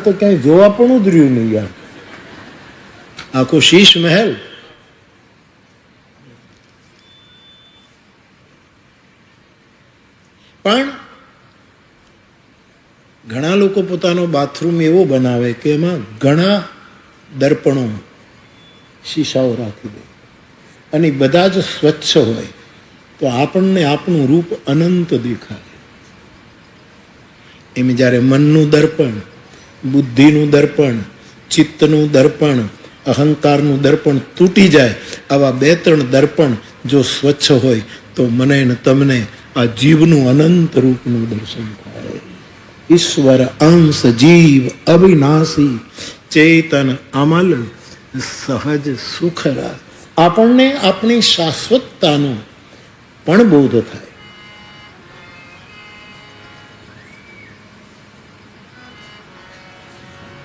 તો ક્યાંય જોવા પણ જ રહ્યું નહીં યાર. આખો શીશ મહેલ પણ ઘણા લોકો પોતાનો બાથરૂમ એવો બનાવે કે એમાં ઘણા દર્પણો શીશાઓ રાખી દે અને બધા જ સ્વચ્છ હોય તો આપણને આપણું રૂપ અનંત દેખાય. એમ જ્યારે મનનું દર્પણ, બુદ્ધિનું દર્પણ, ચિત્તનું દર્પણ, અહંકારનું દર્પણ તૂટી જાય, આવા 2-3 દર્પણ જો સ્વચ્છ હોય તો મને ને તમને આ જીવનું અનંત રૂપનું દર્શન થાય. ઈશ્વર અંશ જીવ અવિનાશી ચેતન અમલ સહજ સુખરા. આપણને આપણી શાશ્વતતાનો પણ બોધ થાય.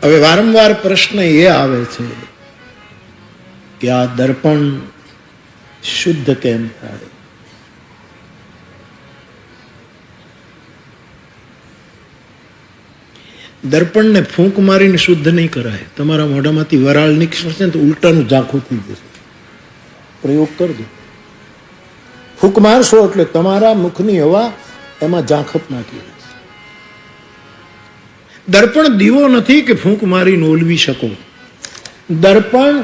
હવે વારંવાર પ્રશ્ન એ આવે છે કે આ દર્પણ શુદ્ધ કેમ થાય? દર્પણને ફૂંક મારીને શુદ્ધ નહીં કરાય. તમારા મોઢામાંથી વરાળ નીકળશે ને તો ઉલટાનું ઝાંખું થઈ જશે. પ્રયોગ કરજો. ફૂંક મારશો એટલે તમારા મુખની હવા એમાં ઝાંખપ નાખી દેશે. દર્પણ દીવો નથી કે ફૂંક મારીને ઓલવી શકો. દર્પણ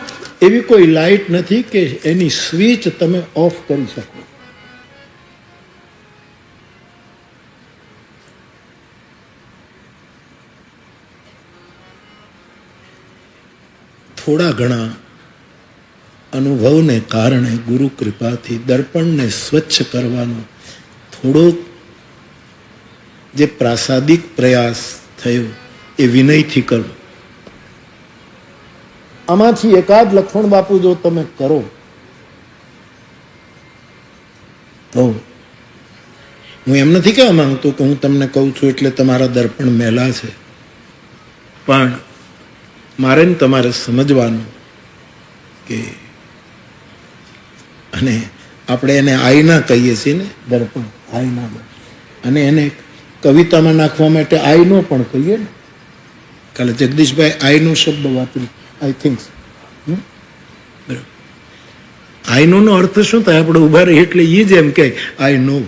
એવી કોઈ લાઈટ નથી કે એની સ્વિચ તમે ઓફ કરી શકો. થોડા ઘણા અનુભવને કારણે ગુરુ કૃપાથી દર્પણને સ્વચ્છ કરવાનો થોડો જે પ્રાસાદિક પ્રયાસ થયો એ વિનયથી કરો. આમાંથી એકાદ લક્ષ્મણ બાપુ જો તમે કરો તો હું એમ નથી કહેવા માંગતો કે હું તમને કહું છું એટલે તમારા દર્પણ મેલા છે, પણ મારે ને તમારે સમજવાનું કે, અને આપણે એને આઈના કહીએ છીએ ને, દર્પણ આઈના, અને એને કવિતામાં નાખવા માટે આઈનો પણ કહીએ ને. કાલે જગદીશભાઈ આઈનો શબ્દ વાપર્યો, આઈ થિંક. આઈનો નો અર્થ શું થાય? આપણે ઉભા રહીએ એટલે એ જ એમ કે આઈ નો.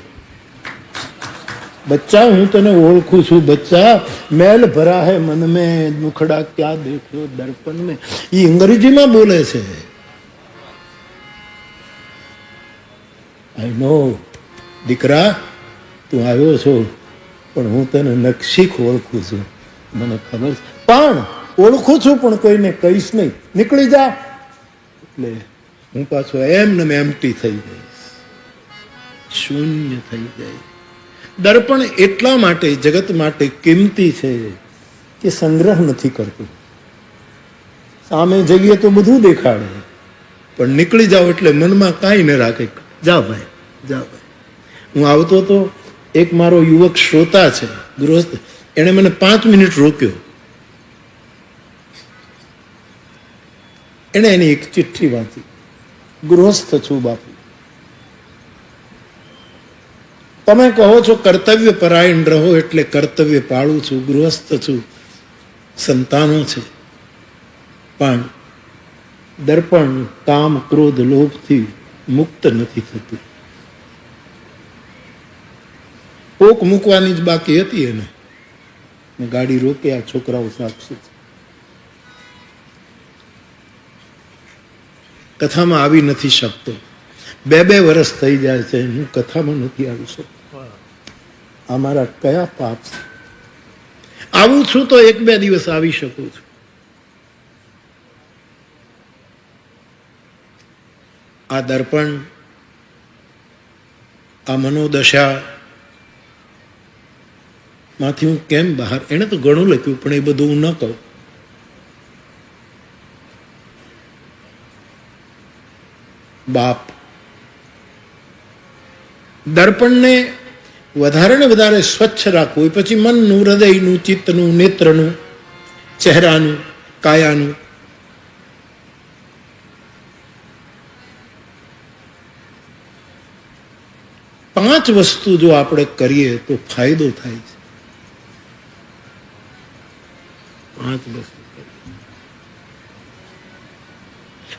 बच्चा हूं तने ओळखूं छू बच्चा, मैल भरा है मन में, मुखड़ा क्या देखो दर्पण में. ये अंग्रेजी में बोले छे. आई नो દીકરા તું આવ્યો છો પણ હું તને નક્ષીક ઓળખું છું, મને ખબર છે, પણ ઓળખું છું પણ કોઈને કહીશ નહીં, નીકળી જા. એટલે હું પાછો એમને એમ્પ્ટી થઈ જઈશ, શૂન્ય થઈ જાય. દર્પણ એટલા માટે જગત માટે કિંમતી છે કે સંગ્રહ નથી કરતું. સામે જઈએ તો બધું દેખાડે, પણ નીકળી જાઓ એટલે મનમાં કાંઈ ન રાખે. જા ભાઈ, જા ભાઈ. હું આવતો તો એક મારો યુવક શ્રોતા છે, ગૃહસ્થ, એણે મને 5 મિનિટ રોક્યો. એણે એની એક ચિઠ્ઠી વાંચી. ગૃહસ્થ છું બાપુ, તમે કહો છો કર્તવ્ય પરાયણ રહો એટલે કર્તવ્ય પાળું છું. ગૃહસ્થ છું, સંતાનો છે, પણ દર્પણ કામ ક્રોધ લોભથી મુક્ત નથી થતું. પોક મૂકવાની જ બાકી હતી એને. ગાડી રોકે, આ છોકરાઓ સાક્ષી છે. કથામાં આવી નથી શકતો. 2 વર્ષ થઈ જાય છે, હું કથામાં નથી આવી શકતો. આ મારા કયા પાપ છે? આવું છું તો 1-2 દિવસ આવી શકું છું. આ દર્પણ, આ મનોદશા માંથી હું કેમ બહાર? એને તો ઘણું લખ્યું, પણ એ બધું હું ન કહું. બાપ, દર્પણને વધારે ને વધારે સ્વચ્છ રાખવું, પછી મનનું, હૃદયનું, ચિત્તનું, નેત્રનું, ચહેરાનું, કાયાનું. પાંચ વસ્તુ જો આપણે કરીએ તો ફાયદો થાય છે. 5 વસ્તુ કરવી.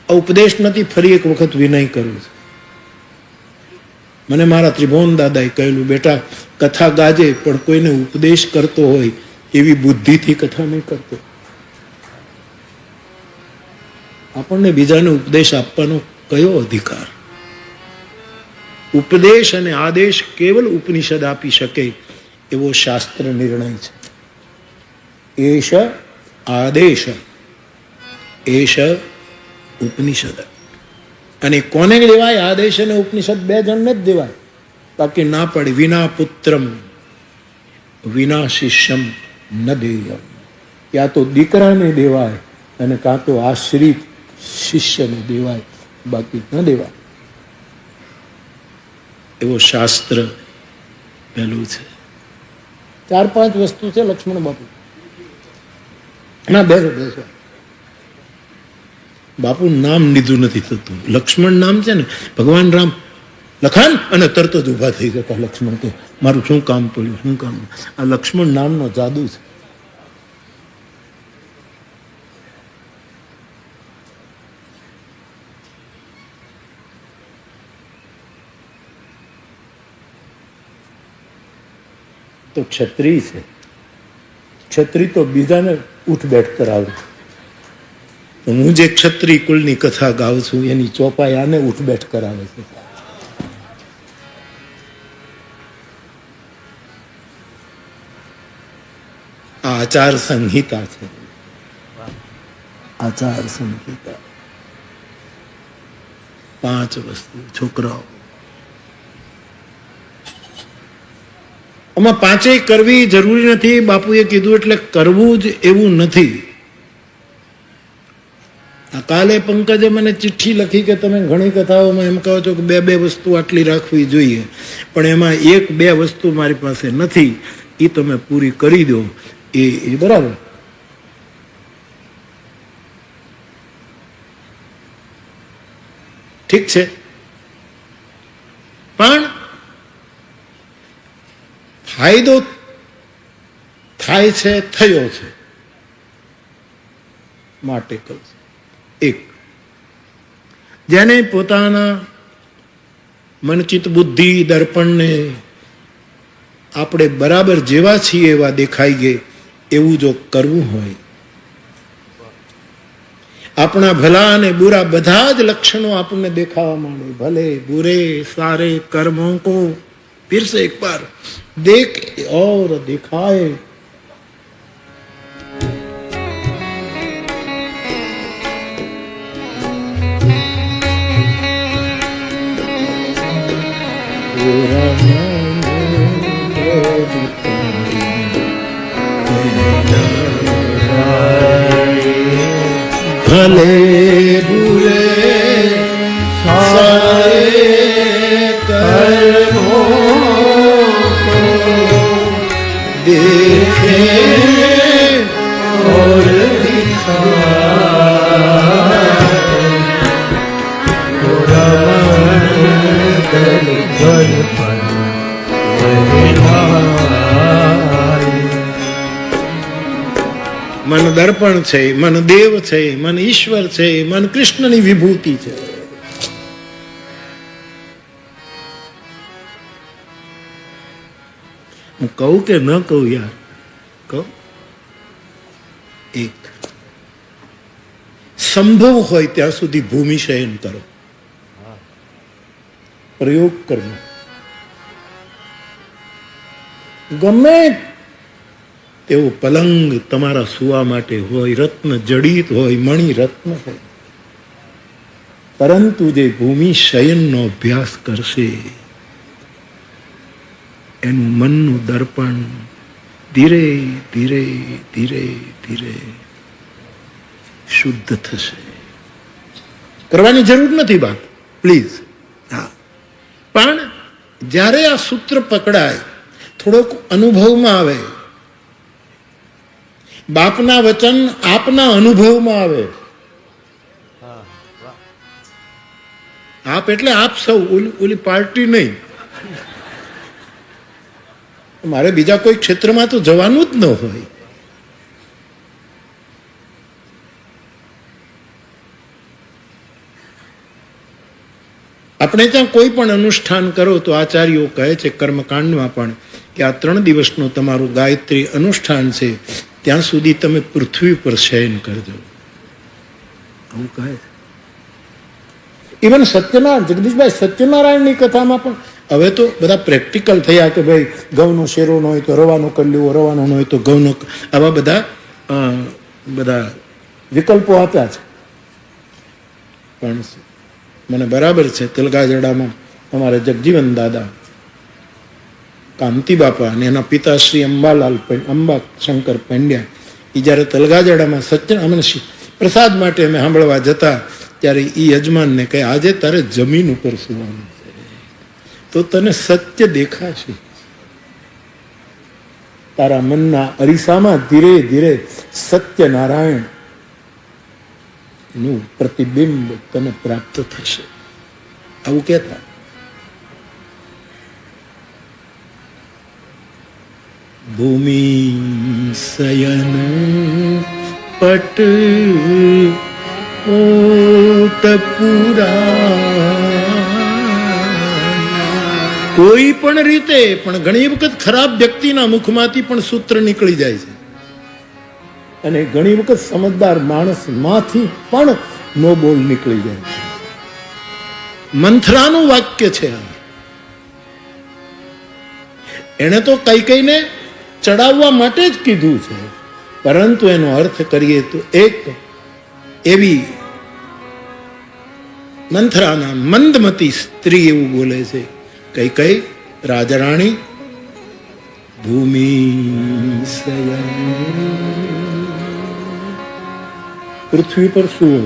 આ ઉપદેશ નથી, ફરી એક વખત વિનય કરું છું. મને મારા ત્રિભુવન દાદાએ કહેલું, બેટા કથા ગાજે પણ કોઈને ઉપદેશ કરતો હોય એવી બુદ્ધિથી કથા નહીં કરતો. આપણને બીજાને ઉપદેશ આપવાનો કયો અધિકાર? ઉપદેશ અને આદેશ કેવલ ઉપનિષદ આપી શકે એવો શાસ્ત્ર નિર્ણય છે. એશ આદેશ એશ ઉપનિષદ. અને કોને દેવાય આદેશ અને ઉપનિષદ? 2 જણને જ દેવાય. બાકી ના પડે. વિના પુત્રમ વિના શિષ્યમ ન દેયમ. યા તો દીકરાને દેવાય અને કાં તો આશ્રિત શિષ્યને દેવાય, બાકી ન દેવાય. એવો શાસ્ત્ર પહેલું છે. 4-5 વસ્તુ છે. લક્ષ્મણ બાપુ ના બેસો. બાપુ નામ લીધું નથી થતું. લક્ષ્મણ નામ છે ને, ભગવાન રામ લખાણ અને તરત જ ઉભા થઈ જતા. લક્ષ્મણ કે મારું શું કામ પડ્યું, શું કામ? આ લક્ષ્મણ નામનો જાદુ છે. તો ક્ષત્રિય છે. ક્ષત્રિય તો બીજાને ઉઠ બેઠ કરાવે. હું જે ક્ષત્રિય કુળની કથા ગાઉં છું એની ચોપાઈ આને ઉઠ બેઠ કરાવે છે. આ આચાર સંહિતા છે. આચાર સંહિતા 5 વસ્તુ. છોકરાઓ આમાં 5 કરવી જરૂરી નથી. બાપુએ કીધું એટલે કરવું જ એવું નથી. કાલે પંકજે મને ચિઠ્ઠી લખી કે તમે ઘણી કથાઓમાં એમ કહો છો કે 2 વસ્તુ આટલી રાખવી જોઈએ, પણ એમાં 1-2 વસ્તુ મારી પાસે નથી, એ તમે પૂરી કરી દો. એ બરાબર. ઠીક છે. પણ ફાયદો થાય છે, થયો છે માટે કહું છું. 1, જેને પોતાના મનચિત બુદ્ધિ દર્પણને આપણે બરાબર જેવા છીએ એવા દેખાઈ ગયે એવું જો કરવું હોય, આપણા ભલા અને બુરા બધા જ લક્ષણો આપણને દેખાવા માંડે. ભલે બુરે સારે કર્મો કો फिर से एक बार देख और दिखाए. भले बुरे सारे कर्मों को देखे और મન દર્પણ છે, મન દેવ છે, મન ઈશ્વર છે, મન કૃષ્ણની વિભૂતિ છે. હું કહું કે ન કહું યાર? કહું. 1, સંભવ હોય ત્યાં સુધી ભૂમિ શયન કરો. પ્રયોગ કરવો. ગમે તેવો પલંગ તમારા સુવા માટે હોય, રત્ન જડિત હોય, મણિ રત્ન હોય, પરંતુ જે ભૂમિ શયનનો અભ્યાસ કરશે એનું મનનું દર્પણ ધીરે ધીરે ધીરે ધીરે શુદ્ધ થશે. કરવાની જરૂર નથી વાત, પ્લીઝ. હા, પણ જ્યારે આ સૂત્ર પકડાય, થોડોક અનુભવમાં આવે, બાપના વચન આપના અનુભવમાં આવે. આપ એટલે આપ સૌ, ઓલી પાર્ટી નહીં. મારે બીજા કોઈ ક્ષેત્રમાં તો જવાનું જ ન હોય. આપણે ત્યાં કોઈ પણ અનુષ્ઠાન કરો તો આચાર્યો કહે છે કર્મકાંડમાં પણ કે આ 3 દિવસનું તમારું ગાયત્રી અનુષ્ઠાન છે, ત્યાં સુધી તમે પૃથ્વી પર શયન કરજો, આવું કહે છે. ઇવન સત્યનારાયણ, જગદીશભાઈ સત્યનારાયણની કથામાં પણ હવે તો બધા પ્રેક્ટિકલ થયા કે ભાઈ ઘઉંનો શેરો ન હોય તો રવાનો કરી લેવો, રવાનો ન હોય તો ઘઉંનો, આવા બધા વિકલ્પો આપ્યા છે. પણ મને બરાબર છે, તલગાજડામાં અમારે જગજીવન દાદા, કાંતિ બાપા અને એના પિતા શ્રી અંબા શંકર પંડ્યા, એ જ્યારે તલગાજડામાં અમે પ્રસાદ માટે અમે સાંભળવા જતા ત્યારે એ યજમાનને કહે આજે તારે જમીન ઉપર સુવાનું છે તો તને સત્ય દેખાશે, તારા મનના અરીસામાં ધીરે ધીરે સત્યનારાયણ નું પ્રતિબિંબ તને પ્રાપ્ત થશે, આવું કહેતા. ભૂમિ શયન પટ કોઈ પણ રીતે, પણ ઘણી વખત ખરાબ વ્યક્તિના મુખમાંથી પણ સૂત્ર નીકળી જાય છે અને ઘણી વખત સમજદાર માણસ માંથી પણ નો બોલ નીકળી જાય છે. મંથરાનું વાક્ય છે આ. એને તો કઈને ચડાવવા માટે જ કીધું છે, પરંતુ એનો અર્થ કરીએ તો એક એવી મંથરાના મંદમતી સ્ત્રી એવું બોલે છે, કઈ રાજરાણી ભૂમિ પૃથ્વી પર શું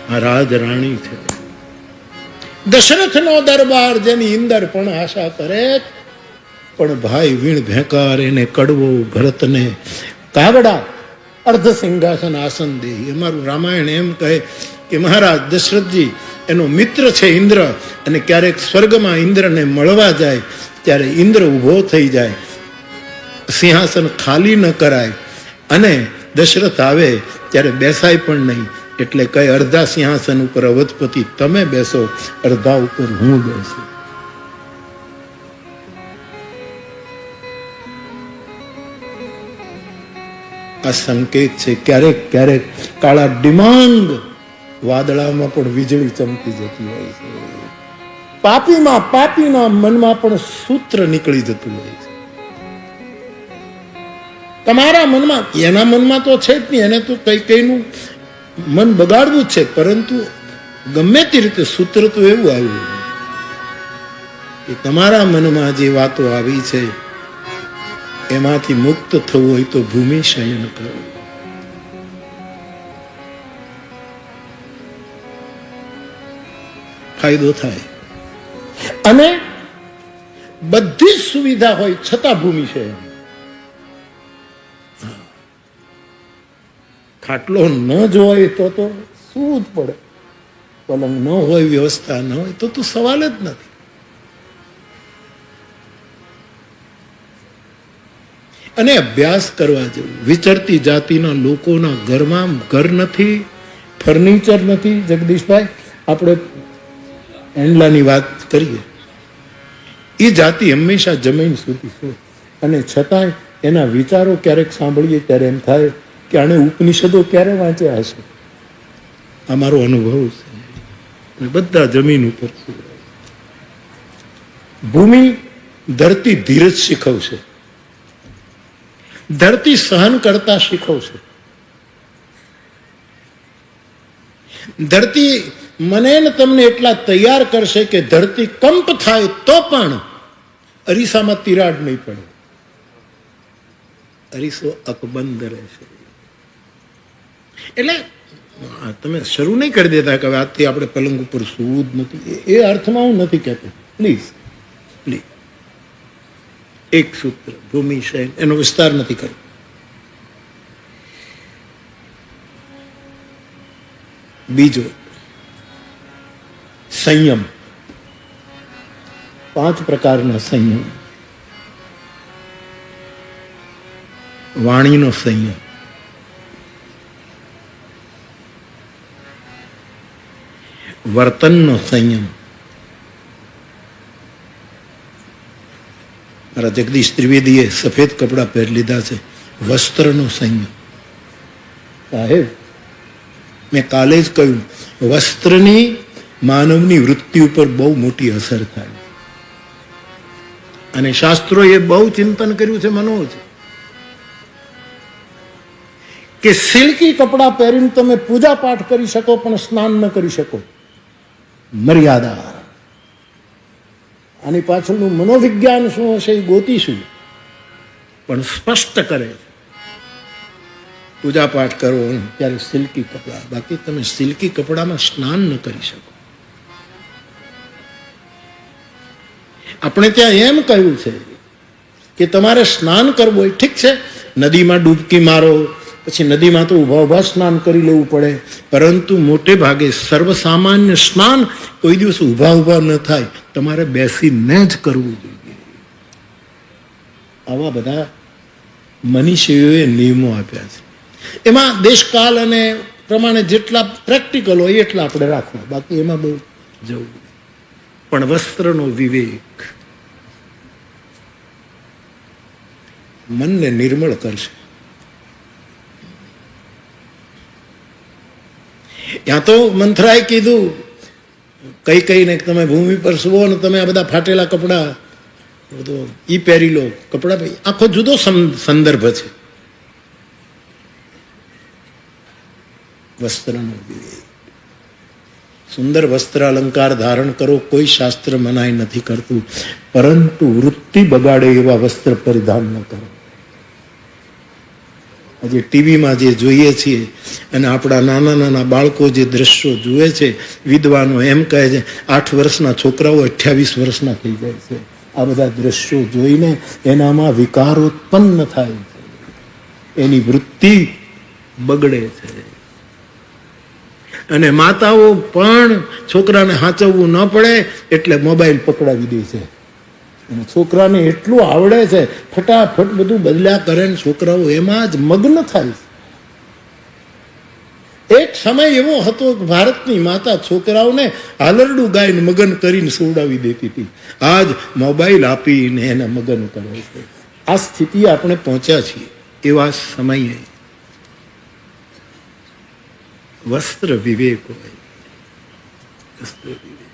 આ રાજરાણી છે. દશરથનો દરબાર જેની ઇન્દર પણ આશા કરે, પણ ભાઈ વીણ ભેંકાર એને કડવો, ભરતને કાગડા અર્ધ સિંહાસન આસન દે. અમારું રામાયણ એમ કહે કે મહારાજ દશરથજી એનો મિત્ર છે ઇન્દ્ર, અને ક્યારેક સ્વર્ગમાં ઇન્દ્રને મળવા જાય ત્યારે ઇન્દ્ર ઊભો થઈ જાય, સિંહાસન ખાલી ન કરાય, અને દશરથ આવે ત્યારે બેસાય પણ નહીં, એટલે કઈ અડધા સિંહાસન ઉપર અવધપતિ તમે બેસો, અડધા ઉપર હું બેસું. આ સંકેત છે. ક્યારેક ક્યારેક કાળા ડિમાંગ વાદળામાં પણ વીજળી ચમકી જતી હોય છે, પાપીના મનમાં પણ સૂત્ર નીકળી જતું હોય છે. તમારા મનમાં, એના મનમાં તો છે જ નહીં, એને તો કઈનું મન બગાડવું જ છે, પરંતુ ગમે તે રીતે સૂત્ર તો એવું આવ્યું કે તમારા મનમાં જે વાતો આવી છે એમાંથી મુક્ત થવું હોય તો ભૂમિ શયન કરો. ફાયદો થાય. અને બધી જ સુવિધા હોય છતાં ભૂમિ શયન. ખાટલો ન જોવાય તો શું જ પડે, પલંગ ન હોય, વ્યવસ્થા ન હોય તો સવાલ જ નથી. અને અભ્યાસ કરવા જેવું. વિચરતી જાતિના લોકોના ઘરમાં ઘર નથી, ફર્નિચર નથી. જગદીશભાઈ, આપણે એંડલાની વાત કરીએ, એ જાતિ હંમેશા જમીન સુધી છે, અને છતાંય એના વિચારો ક્યારેક સાંભળીએ ત્યારે એમ થાય કે આને ઉપનિષદો ક્યારે વાંચ્યા હશે. આ મારો અનુભવ છે. બધા જમીન ઉપર છે. ભૂમિ ધરતી ધીરજ શીખવશે, ધરતી સહન કરતા શીખવશે. ધરતી મને ને તમને એટલા તૈયાર કરશે કે ધરતી કંપ થાય તો પણ અરીસામાં તિરાડ નહીં પડે, અરીસો અકબંધ રહેશે. એટલે તમે શરૂ નહીં કરી દેતા કે આજથી આપણે પલંગ ઉપર સૂવું જ નથી, એ અર્થમાં હું નથી કહેતો. પ્લીઝ પ્લીઝ, એક સૂત્ર ભૂમિ શયન, એનો વિસ્તાર નથી કરતો. બીજો સંયમ. 5 પ્રકારના સંયમ. વાણીનો સંયમ, વર્તનનો સંયમ, મારા જગદીશ ત્રિવેદીએ સફેદ કપડાં પહેરી લીધા છે, વસ્ત્રનો સંયમ. સાહેબ, મેં કાલે જ કહ્યું, વસ્ત્રની માનવની વૃત્તિ ઉપર બહુ મોટી અસર થાય. અને શાસ્ત્રોએ બહુ ચિંતન કર્યું છે મનોજ, કે સિલ્કી કપડાં પહેરીને તમે પૂજા પાઠ કરી શકો પણ સ્નાન ન કરી શકો. મર્યાદા. આની પાછળનું મનોવિજ્ઞાન શું હશે એ ગોતીશું, પણ સ્પષ્ટ કરે પૂજા પાઠ કરો ત્યારે સિલ્કી કપડા, બાકી તમે સિલ્કી કપડામાં સ્નાન ન કરી શકો. આપણે ત્યાં એમ કહ્યું છે કે તમારે સ્નાન કરવું હોય, ઠીક છે, નદીમાં ડૂબકી મારો, પછી નદીમાં તો ઊભા ઊભા સ્નાન કરી લેવું પડે, પરંતુ મોટે ભાગે સર્વસામાન્ય સ્નાન કોઈ દિવસ ઊભા ઊભા ન થાય, તમારે બેસીને જ કરવું જોઈએ. આવા બધા મનીષીઓએ નિયમો આપ્યા છે. એમાં દેશકાલ અને પ્રમાણે જેટલા પ્રેક્ટિકલ હોય એટલા આપણે રાખવા, બાકી એમાં બહુ જવું. પણ વસ્ત્રનો વિવેક મનને નિર્મળ કરશે. ત્યાં તો મંથરાએ કીધું કઈ કઈને તમે ભૂમિ પર સુવો ને તમે આ બધા ફાટેલા કપડા બધું ઈ પહેરી લો. કપડા ભાઈ આખો જુદો સંદર્ભ છે. વસ્ત્રનો વિવેક. સુંદર વસ્ત્ર અલંકાર ધારણ કરો, કોઈ શાસ્ત્ર મનાઈ નથી કરતું, પરંતુ વૃત્તિ બગાડે એવા વસ્ત્ર પરિધાન ન કરો. આજે ટીવીમાં જે જોઈએ છીએ અને આપણા નાના નાના બાળકો જે દ્રશ્યો જુએ છે, વિદ્વાનો એમ કહે છે 8 વર્ષના છોકરાઓ 28 વર્ષના થઈ જાય છે. આ બધા દ્રશ્યો જોઈને એનામાં વિકાર ઉત્પન્ન થાય છે, એની વૃત્તિ બગડે છે. અને માતાઓ પણ છોકરાને હાચવવું ન પડે એટલે મોબાઈલ પકડાવી દે છે. અને છોકરાને એટલું આવડે છે, ફટાફટ બધું બદલ્યા કરે ને છોકરાઓ એમાં જ મગ્ન થાય. એક સમય એવો હતો કે ભારતની માતા છોકરાઓને હાલરડું ગાઈને મગન કરીને સુવડાવી દેતી હતી. આજ મોબાઈલ આપીને એને મગન કરે છે. આ સ્થિતિ આપણે પહોંચ્યા છીએ. એવા સમયે વસ્ત્ર વિવેક હોય. વસ્ત્ર વિવેક.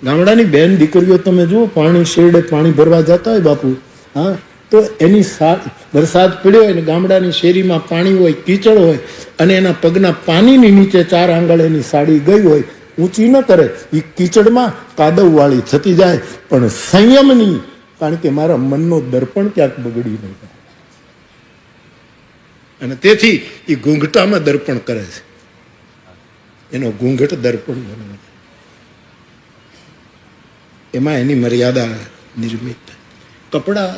ગામડાની બેન દીકરીઓ તમે જુઓ, પાણી શેરડે પાણી ભરવા જતા હોય બાપુ, હા, તો એની વરસાદ પડ્યો હોય ને ગામડાની શેરીમાં પાણી હોય, કીચડ હોય, અને એના પગના પાણીની નીચે 4 આંગળ એની સાડી ગઈ હોય, ઊંચી ન કરે, એ કીચડમાં કાદવવાળી થતી જાય, પણ સંયમની, કારણ કે મારા મનનો દર્પણ ક્યાંક બગડી નહીં જાય. અને તેથી એ ઘૂંઘટામાં દર્પણ કરે છે. એનો ઘૂંઘટ દર્પણ બને છે. એમાં એની મર્યાદા નિર્મિત. કપડા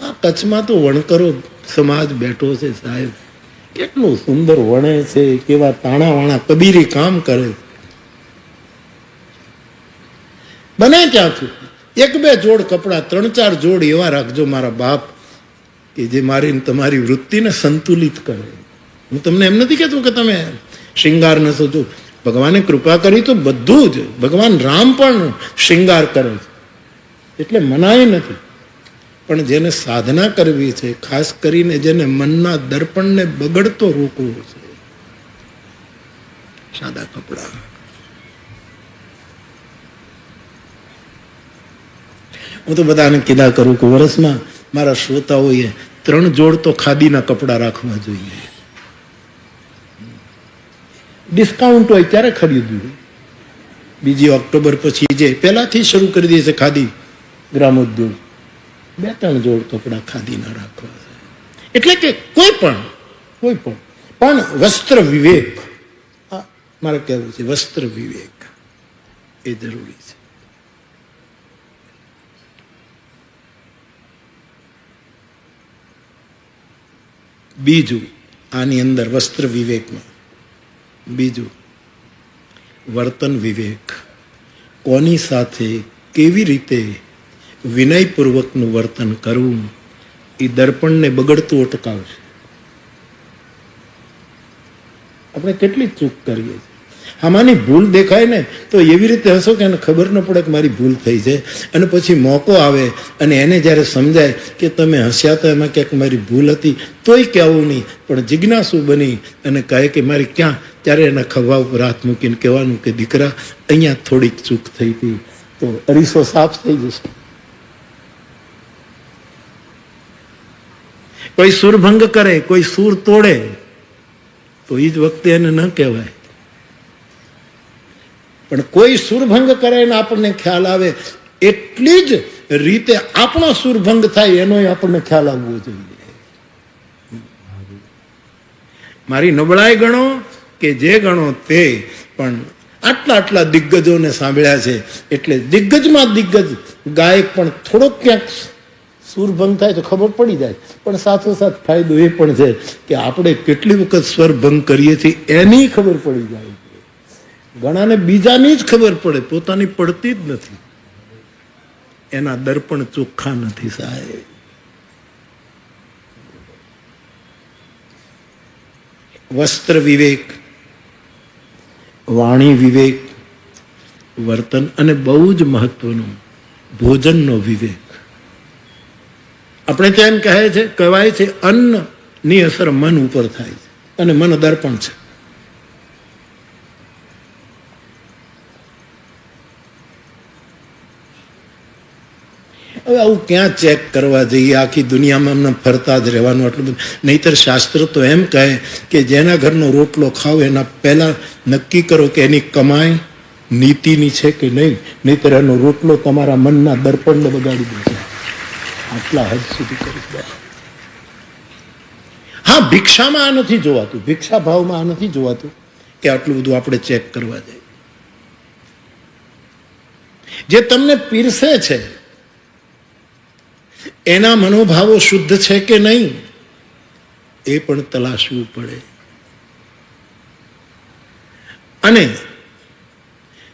આ કચ્છમાં તો વણકરો સમાજ બેઠો છે સાહેબ, કેટલું સુંદર વણે છે, કેવા તાણા વાણા કબીરી કામ કરે. બને ક્યાંથી 1-2 જોડ કપડા, 3-4 જોડ એવા રાખજો મારા બાપ, કે જે મારી તમારી વૃત્તિને સંતુલિત કરે. હું તમને એમ નથી કહેતો કે તમે શૃંગાર ન સોચો. ભગવાને કૃપા કરી તો બધું જ. ભગવાન રામ પણ શૃંગાર કરે છે, એટલે મનાય નથી. પણ જેને સાધના કરવી છે, ખાસ કરીને જેને મનના દર્પણને બગડતો રોકવો છે, સાદા કપડા. હું તો બધાને કીધા કરું કે વર્ષમાં મારા શ્રોતાઓએ 3 જોડ તો ખાદીના કપડા રાખવા જોઈએ. ડિસ્કાઉન્ટ હોય ત્યારે ખરીદવું. 2 ઓક્ટોબર પછી જે પહેલાથી શરૂ કરી દે છે ખાદી ગ્રામોદ્યોગ, 2-3 જોડ કપડા ખાદીના રાખવા છે. એટલે કે કોઈ પણ વસ્ત્ર વિવેક, મારે કહેવું છે વસ્ત્ર વિવેક એ જરૂરી છે. બીજું આની અંદર વસ્ત્ર વિવેકમાં બીજું વર્તન વિવેક. કોની સાથે કેવી રીતે વિનયપૂર્વકનું વર્તન કરવું એ દર્પણને બગડતું અટકાવશે. આપણે કેટલી ચૂક કરીએ છીએ. આમાંની ભૂલ દેખાય ને તો એવી રીતે હસો કે એને ખબર ન પડે કે મારી ભૂલ થઈ છે. અને પછી મોકો આવે અને એને જ્યારે સમજાય કે તમે હસ્યા તો એમાં ક્યાંક મારી ભૂલ હતી, તોય કહેવું નહીં, પણ જિજ્ઞાસુ બની અને કહે કે મારી ક્યાં, ત્યારે એના ખભા ઉપર હાથ મૂકીને કહેવાનું કે દીકરા અહીંયા થોડીક ચૂક થઈ હતી, તો અરીસો સાફ થઈ જશે. કોઈ સુરભંગ કરે, કોઈ સૂર તોડે, તો એ જ વખતે એને ન કહેવાય. પણ કોઈ સુરભંગ કરે ને આપણને ખ્યાલ આવે, એટલી જ રીતે આપણો સુરભંગ થાય એનો આપણને ખ્યાલ આવવો જોઈએ. મારી નબળાઈ ગણો કે જે ગણો તે, પણ આટલા દિગ્ગજોને સાંભળ્યા છે, એટલે દિગ્ગજમાં દિગ્ગજ ગાયક પણ થોડોક ક્યાંક સુરભંગ થાય તો ખબર પડી જાય. પણ સાથોસાથ ફાયદો એ પણ છે કે આપણે કેટલી વખત સ્વરભંગ કરીએ છીએ એની ખબર પડી જાય. ઘણાને બીજાની જ ખબર પડે, પોતાની પડતી જ નથી. એના દર્પણ ચોખ્ખા નથી સાહેબ. વસ્ત્ર વિવેક, વાણી વિવેક, વર્તન, અને બહુ જ મહત્વનું ભોજનનો વિવેક. આપણે તો એમ કહેવાય છે અન્નની અસર મન ઉપર થાય છે, અને મન દર્પણ છે. હવે આવું ક્યાં ચેક કરવા જઈએ? આખી દુનિયામાં અમને ફરતા જ રહેવાનું આટલું બધું. નહીતર શાસ્ત્ર તો એમ કહે કે જેના ઘરનો રોટલો ખાવ એના પહેલા નક્કી કરો કે એની કમાઈ નીતિની છે કે નહીં, નહીતર એનો રોટલો તમારા મનના દર્પણને બગાડી દેશે. આટલા હદ સુધી કરી દે. હા, ભિક્ષામાં આ નથી જોવાતું, ભિક્ષા ભાવમાં આ નથી જોવાતું કે આટલું બધું આપણે ચેક કરવા જઈએ. જે તમને પીરસે છે એના મનોભાવો શુદ્ધ છે કે નહીં એ પણ તલાશવું પડે. અને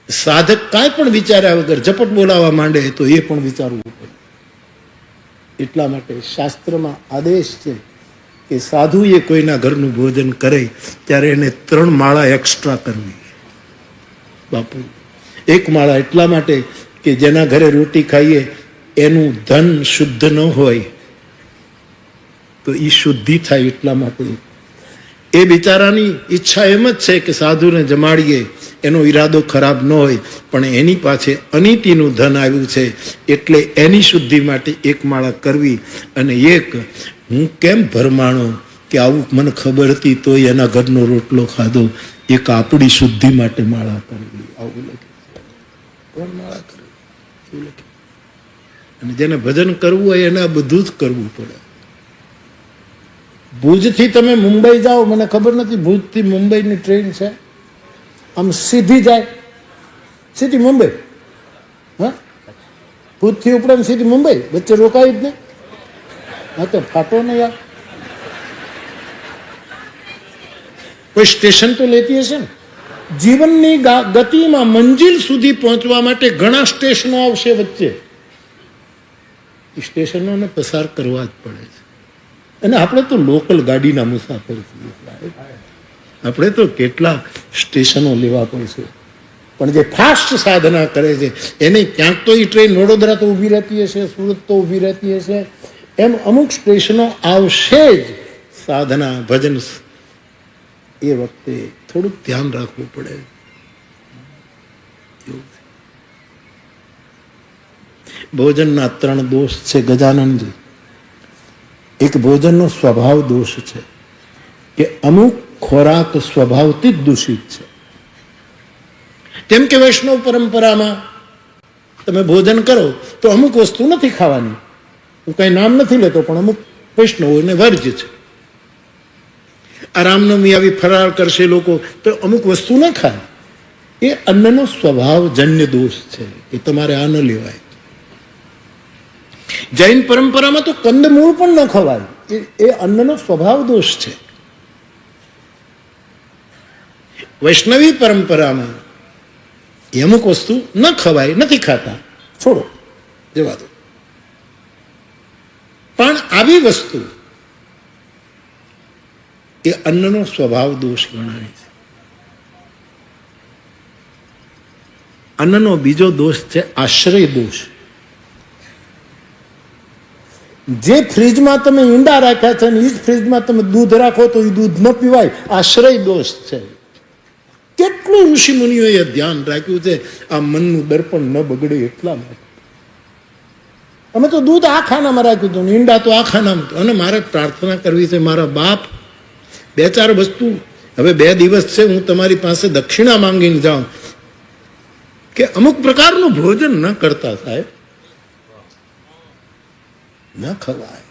સાધક કાંઈ પણ વિચાર્યા વગર ઝપટ બોલાવવા માંડે તો એ પણ વિચારવું પડે. એટલા માટે શાસ્ત્રમાં આદેશ છે કે સાધુએ કોઈના ઘરનું ભોજન કરે ત્યારે એને 3 માળા એક્સ્ટ્રા કરવી. બાપુ, 1 માળા એટલા માટે કે જેના ઘરે રોટી ખાઈએ એનું ધન શુદ્ધ ન હોય તો એ શુદ્ધિ થાય. એટલા માટે એ બિચારાની ઈચ્છા એમ જ છે કે સાધુને જમાડીએ, એનો ઈરાદો ખરાબ ન હોય, પણ એની પાસે અનીતિનું ધન આવ્યું છે એટલે એની શુદ્ધિ માટે 1 માળા કરવી. અને એક હું કેમ ભરમાણો કે આવું મને ખબર હતી તોય એના ઘરનો રોટલો ખાધો, એક આપણી શુદ્ધિ માટે માળા કરવી. આવું લખે 3 માળા કરવી એવું લખે. અને જેને ભજન કરવું હોય એને આ બધું જ કરવું પડે. ભુજથી તમે મુંબઈ જાઓ, મને ખબર નથી ભુજથી મુંબઈની ટ્રેન છે, આમ સીધી જાય, સીધી મુંબઈ. હા, ભુજથી ઉપડે સીધી મુંબઈ, વચ્ચે રોકાય જ નહીં. હા, તો ફાટો નહીં યાર. કોઈ સ્ટેશન તો લેતી હશે ને. જીવનની ગતિમાં મંજિલ સુધી પહોંચવા માટે ઘણા સ્ટેશનો આવશે વચ્ચે. સ્ટેશનોને પસાર કરવા જ પડે છે. અને આપણે તો લોકલ ગાડીના મુસાફર છીએ. આપણે તો કેટલા સ્ટેશનો લેવા પડશે. પણ જે ફાસ્ટ સાધના કરે છે એને ક્યાંક તો એ ટ્રેન વડોદરા તો ઊભી રહેતી હશે, સુરત તો ઊભી રહેતી હશે, એમ અમુક સ્ટેશનો આવશે જ. સાધના ભજન એ વખતે થોડુંક ધ્યાન રાખવું પડે. ભોજનના 3 દોષ છે ગજાનંદજી. એક ભોજનનો સ્વભાવ દોષ છે કે અમુક ખોરાક સ્વભાવથી જ દૂષિત છે. કેમ કે વૈષ્ણવ પરંપરામાં તમે ભોજન કરો તો અમુક વસ્તુ નથી ખાવાની. હું કઈ નામ નથી લેતો, પણ અમુક વૈષ્ણવોને વર્જ છે. આ રામનવમી આવી ફરાળ કરશે લોકો તો અમુક વસ્તુ ન ખાય. એ અન્નનો સ્વભાવજન્ય દોષ છે કે તમારે આ ન લેવાય. જૈન પરંપરામાં તો કંદમૂળ પણ ન ખવાય. એ અન્નનો સ્વભાવ દોષ છે. વૈષ્ણવી પરંપરામાં અમુક વસ્તુ ન ખવાય, નથી ખાતા, છોડો, જવા દો. પણ આવી વસ્તુ એ અન્નનો સ્વભાવ દોષ ગણાય છે. અન્નનો બીજો દોષ છે આશ્રય દોષ. જે ફ્રીજમાં તમે ઈંડા રાખ્યા છે ને એ જ ફ્રીજમાં તમે દૂધ રાખો તો એ દૂધ ન પીવાય, આશ્રય દોષ છે. કેટલું ઋષિ મુનિઓએ ધ્યાન રાખ્યું છે આ મનનું દર્પણ ન બગડે એટલા માટે. અમે તો દૂધ આ ખાનામાં રાખ્યું હતું, ઈંડા તો આ ખાનામાં. અને મારે પ્રાર્થના કરવી છે, મારા બાપ 2-4 વસ્તુ, હવે 2 દિવસ છે હું તમારી પાસે દક્ષિણા માંગીને જાઉં કે અમુક પ્રકારનું ભોજન ન કરતા સાહેબ, ન ખવાય.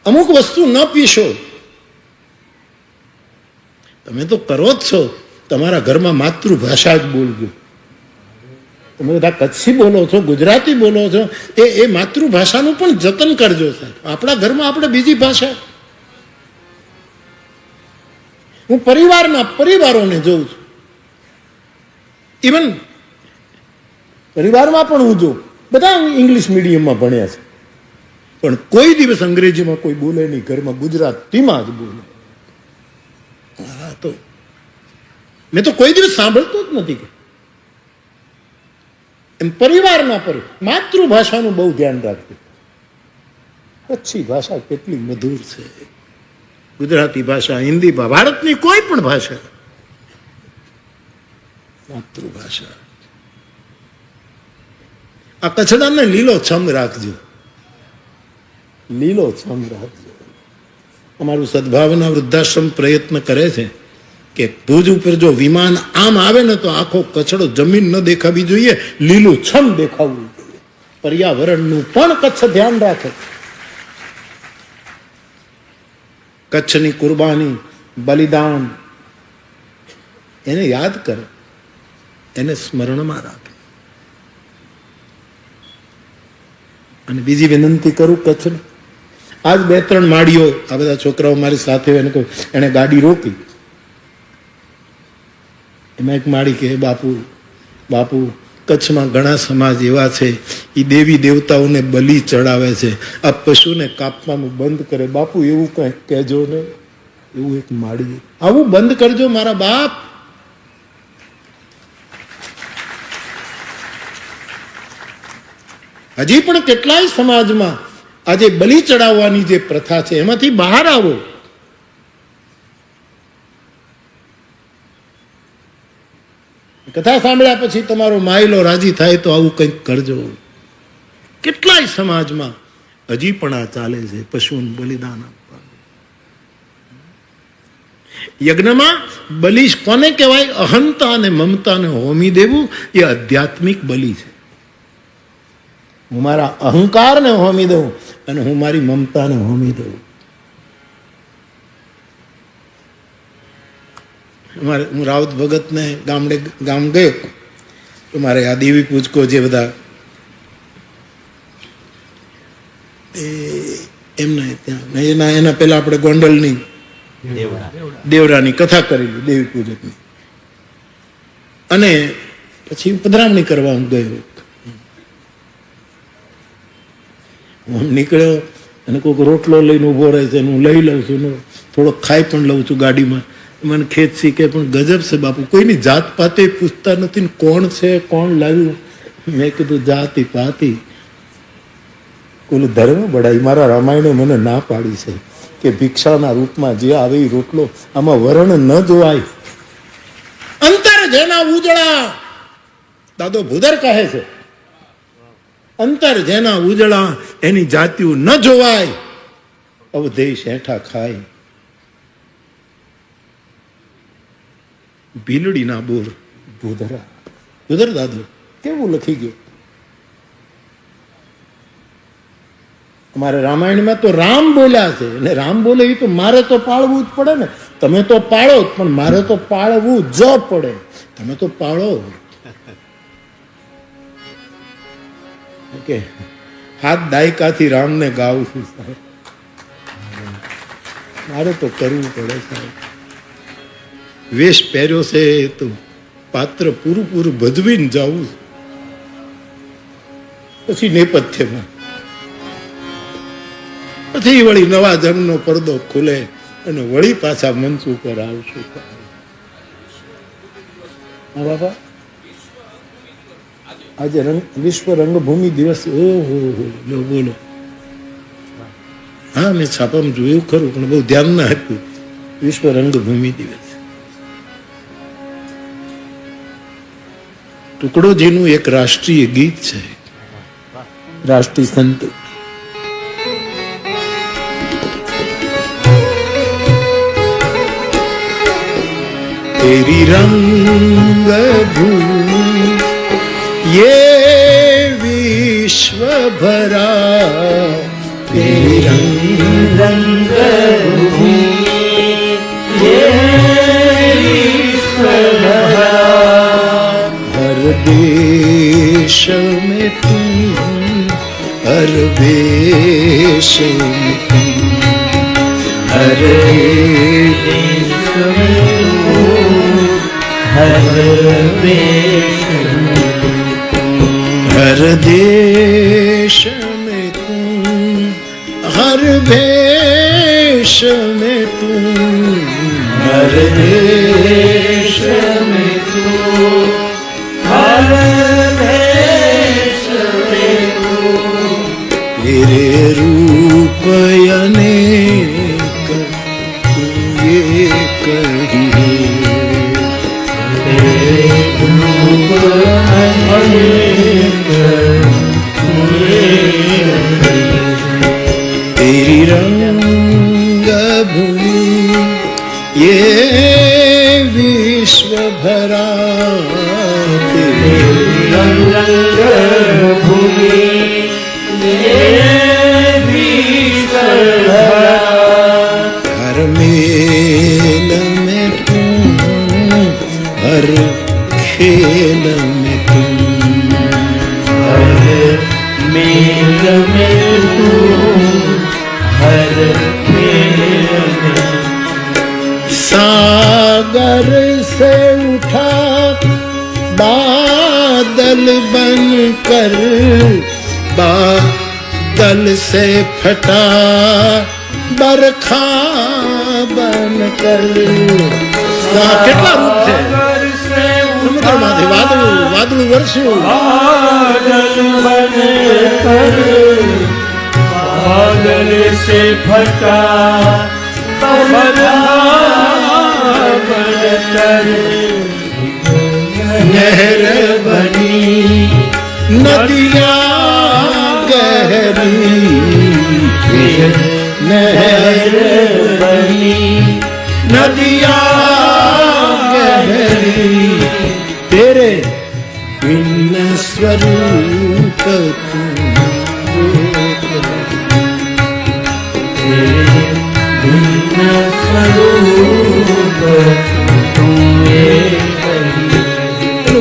અમુક વસ્તુ ન પીશો. તમે તો કરો જ છો, તમારા ઘરમાં માતૃભાષા જ બોલજો. તમે બધા કચ્છી બોલો છો, ગુજરાતી બોલો છો, એ માતૃભાષાનું પણ જતન કરજો સાહેબ. આપણા ઘરમાં આપણે બીજી ભાષા. હું પરિવારોને જોઉં છું, ઇવન પરિવારમાં પણ હું જોઉં, બધા ઇંગ્લિશ મીડિયમમાં ભણ્યા છે, પણ કોઈ દિવસ અંગ્રેજીમાં કોઈ બોલે નહીં, ઘરમાં ગુજરાતીમાં જ બોલે. હા, તો મેં તો કોઈ દિવસ સાંભળતો જ નથી. એમ પરિવારના માતૃભાષાનું બહુ ધ્યાન રાખજો. કચ્છી ભાષા કેટલી મધુર છે, ગુજરાતી ભાષા, હિન્દી ભાષા, ભારતની કોઈ પણ ભાષા, માતૃભાષા. આ કચડાને લીલોછમ રાખજો, લીલોછમ રાખજો. અમારું સદભાવના વૃદ્ધાશ્રમ પ્રયત્ન કરે છે કે ભુજ ઉપર જો વિમાન આમ આવે ને તો આખો કચડો, જમીન ન દેખાવી જોઈએ, લીલુંછમ દેખાવું જોઈએ. પર્યાવરણનું પણ કચ્છ ધ્યાન રાખે. કચ્છની કુરબાની, બલિદાન, એને યાદ કરે, એને સ્મરણમાં રાખે. અને બીજી વિનંતી કરું કચ્છને, આજ 2-3 માળીઓ, આ બધા છોકરાઓ મારી સાથે એને કહ્યું, એને ગાડી રોકી, એમાં એક માળી કહે, બાપુ કચ્છમાં ઘણા સમાજ એવા છે એ દેવી દેવતાઓને બલિ ચડાવે છે, આ પશુને કાપવાનું બંધ કરે. બાપુ એવું કંઈક કહેજો ને. એવું એક માળી, આવું બંધ કરજો મારા બાપ. હજી પણ કેટલાય સમાજમાં આજે બલિ ચડાવવાની જે પ્રથા છે એમાંથી બહાર આવો. કથા સાંભળ્યા પછી તમારો માયલો રાજી થાય તો આવું કંઈક કરજો. કેટલાય સમાજમાં હજી પણ આ ચાલે છે, પશુનું બલિદાન આપવાનું. યજ્ઞમાં બલિ કોને કહેવાય? અહંતા અને મમતાને હોમી દેવું એ આધ્યાત્મિક બલિ છે. હું મારા અહંકારને હોમી દઉં અને હું મારી મમતાને હોમી દઉં. હું રાવત ભગતને ગામ ગયો તો મારે આ દેવી પૂજકો જે બધા એમને ત્યાં એના પહેલા આપણે ગોંડલની દેવરાની કથા કરેલી દેવી પૂજકની, અને પછી પધરામણી કરવા હું ગયો. હું નીકળ્યો અને કોઈક રોટલો લઈને ઉભો રહે છે, હું લઈ લઉં છું, થોડોક ખાઈ પણ લઉં છું ગાડીમાં. મને ખેત શીખે પણ ગજબ છે બાપુ, કોઈની જાત પાતે પૂછતા નથી, કોણ છે, કોણ લાવ્યું. મેં કીધું જાતિ પાતી ઓલું ધર્મ બળાઈ. મારા રામાયણે મને ના પાડી છે કે ભિક્ષાના રૂપમાં જે આવે એ રોટલો, આમાં વર્ણ ન જોવાય. અંતર જેના ઉજળા, દાદો ભૂદર કહે છે, અંતર જેના ઉજળા એની જાતિયું ન જોવાય, અવધેશ હેઠા ખાય. ભીલડીના બોર ભૂદર દાદો કેવું લખી ગયો. અમારે રામાયણમાં તો રામ બોલ્યા છે, અને રામ બોલે એ તો મારે તો પાળવું જ પડે ને. તમે તો પાળો જ, પણ મારે તો પાળવું જ પડે. તમે તો પાળો. ઓકે, 7 દાયકાથી રામને ગાઉં છું સાહેબ, મારે તો કરવું પડે સાહેબ. વેશ પહેર્યો છે તો પાત્ર પૂરું ભજવીને જવું, પછી નેપથ્યમાં, પછી વળી નવા જન્મનો પડદો ખુલે અને વળી પાછા મંચ ઉપર આવશું. હા બાપા, આજે વિશ્વ રંગભૂમિ દિવસ. ઓહો, બોલો. હા, મેં છાપામાં જોયું ખરું, પણ બહુ ધ્યાન ના આપ્યું. વિશ્વ રંગભૂમિ દિવસ. ટુકડોજીનું એક રાષ્ટ્રીય ગીત છે, રાષ્ટ્રીય સંત. तेरी रंग भूमि ये विश्व भरा, तेरी रंग भूमि ये विश्व भरा, हर देश में तुम, हर देश में तुम, हर देश में हर देश में तुम, हर देश में तुम, हर देश में तुम, हर देश में तुम, तेरे रूप अनेक ये कहिए, तेरी रंग भूमि ये विश्व भरा, तेरी रंग भूमि ये विश्व भरा, हर मेल में तुम, हर खेल में तुम, हर मेल में तुम, हर खेल में, सागर से उठा बादल बनकर, बादल से फटा बरखा बनकर. કેટલા રૂપ છે સમુદ્રમાંથી વાદળું, વાદળું વરસ્યું, बादल से फटा नहर बनी नदियाँ गहरी, नहर बनी नदियाँ गहरी, तेरे भिन्न स्वरूप तुम, भिन्न स्वरूप तुम.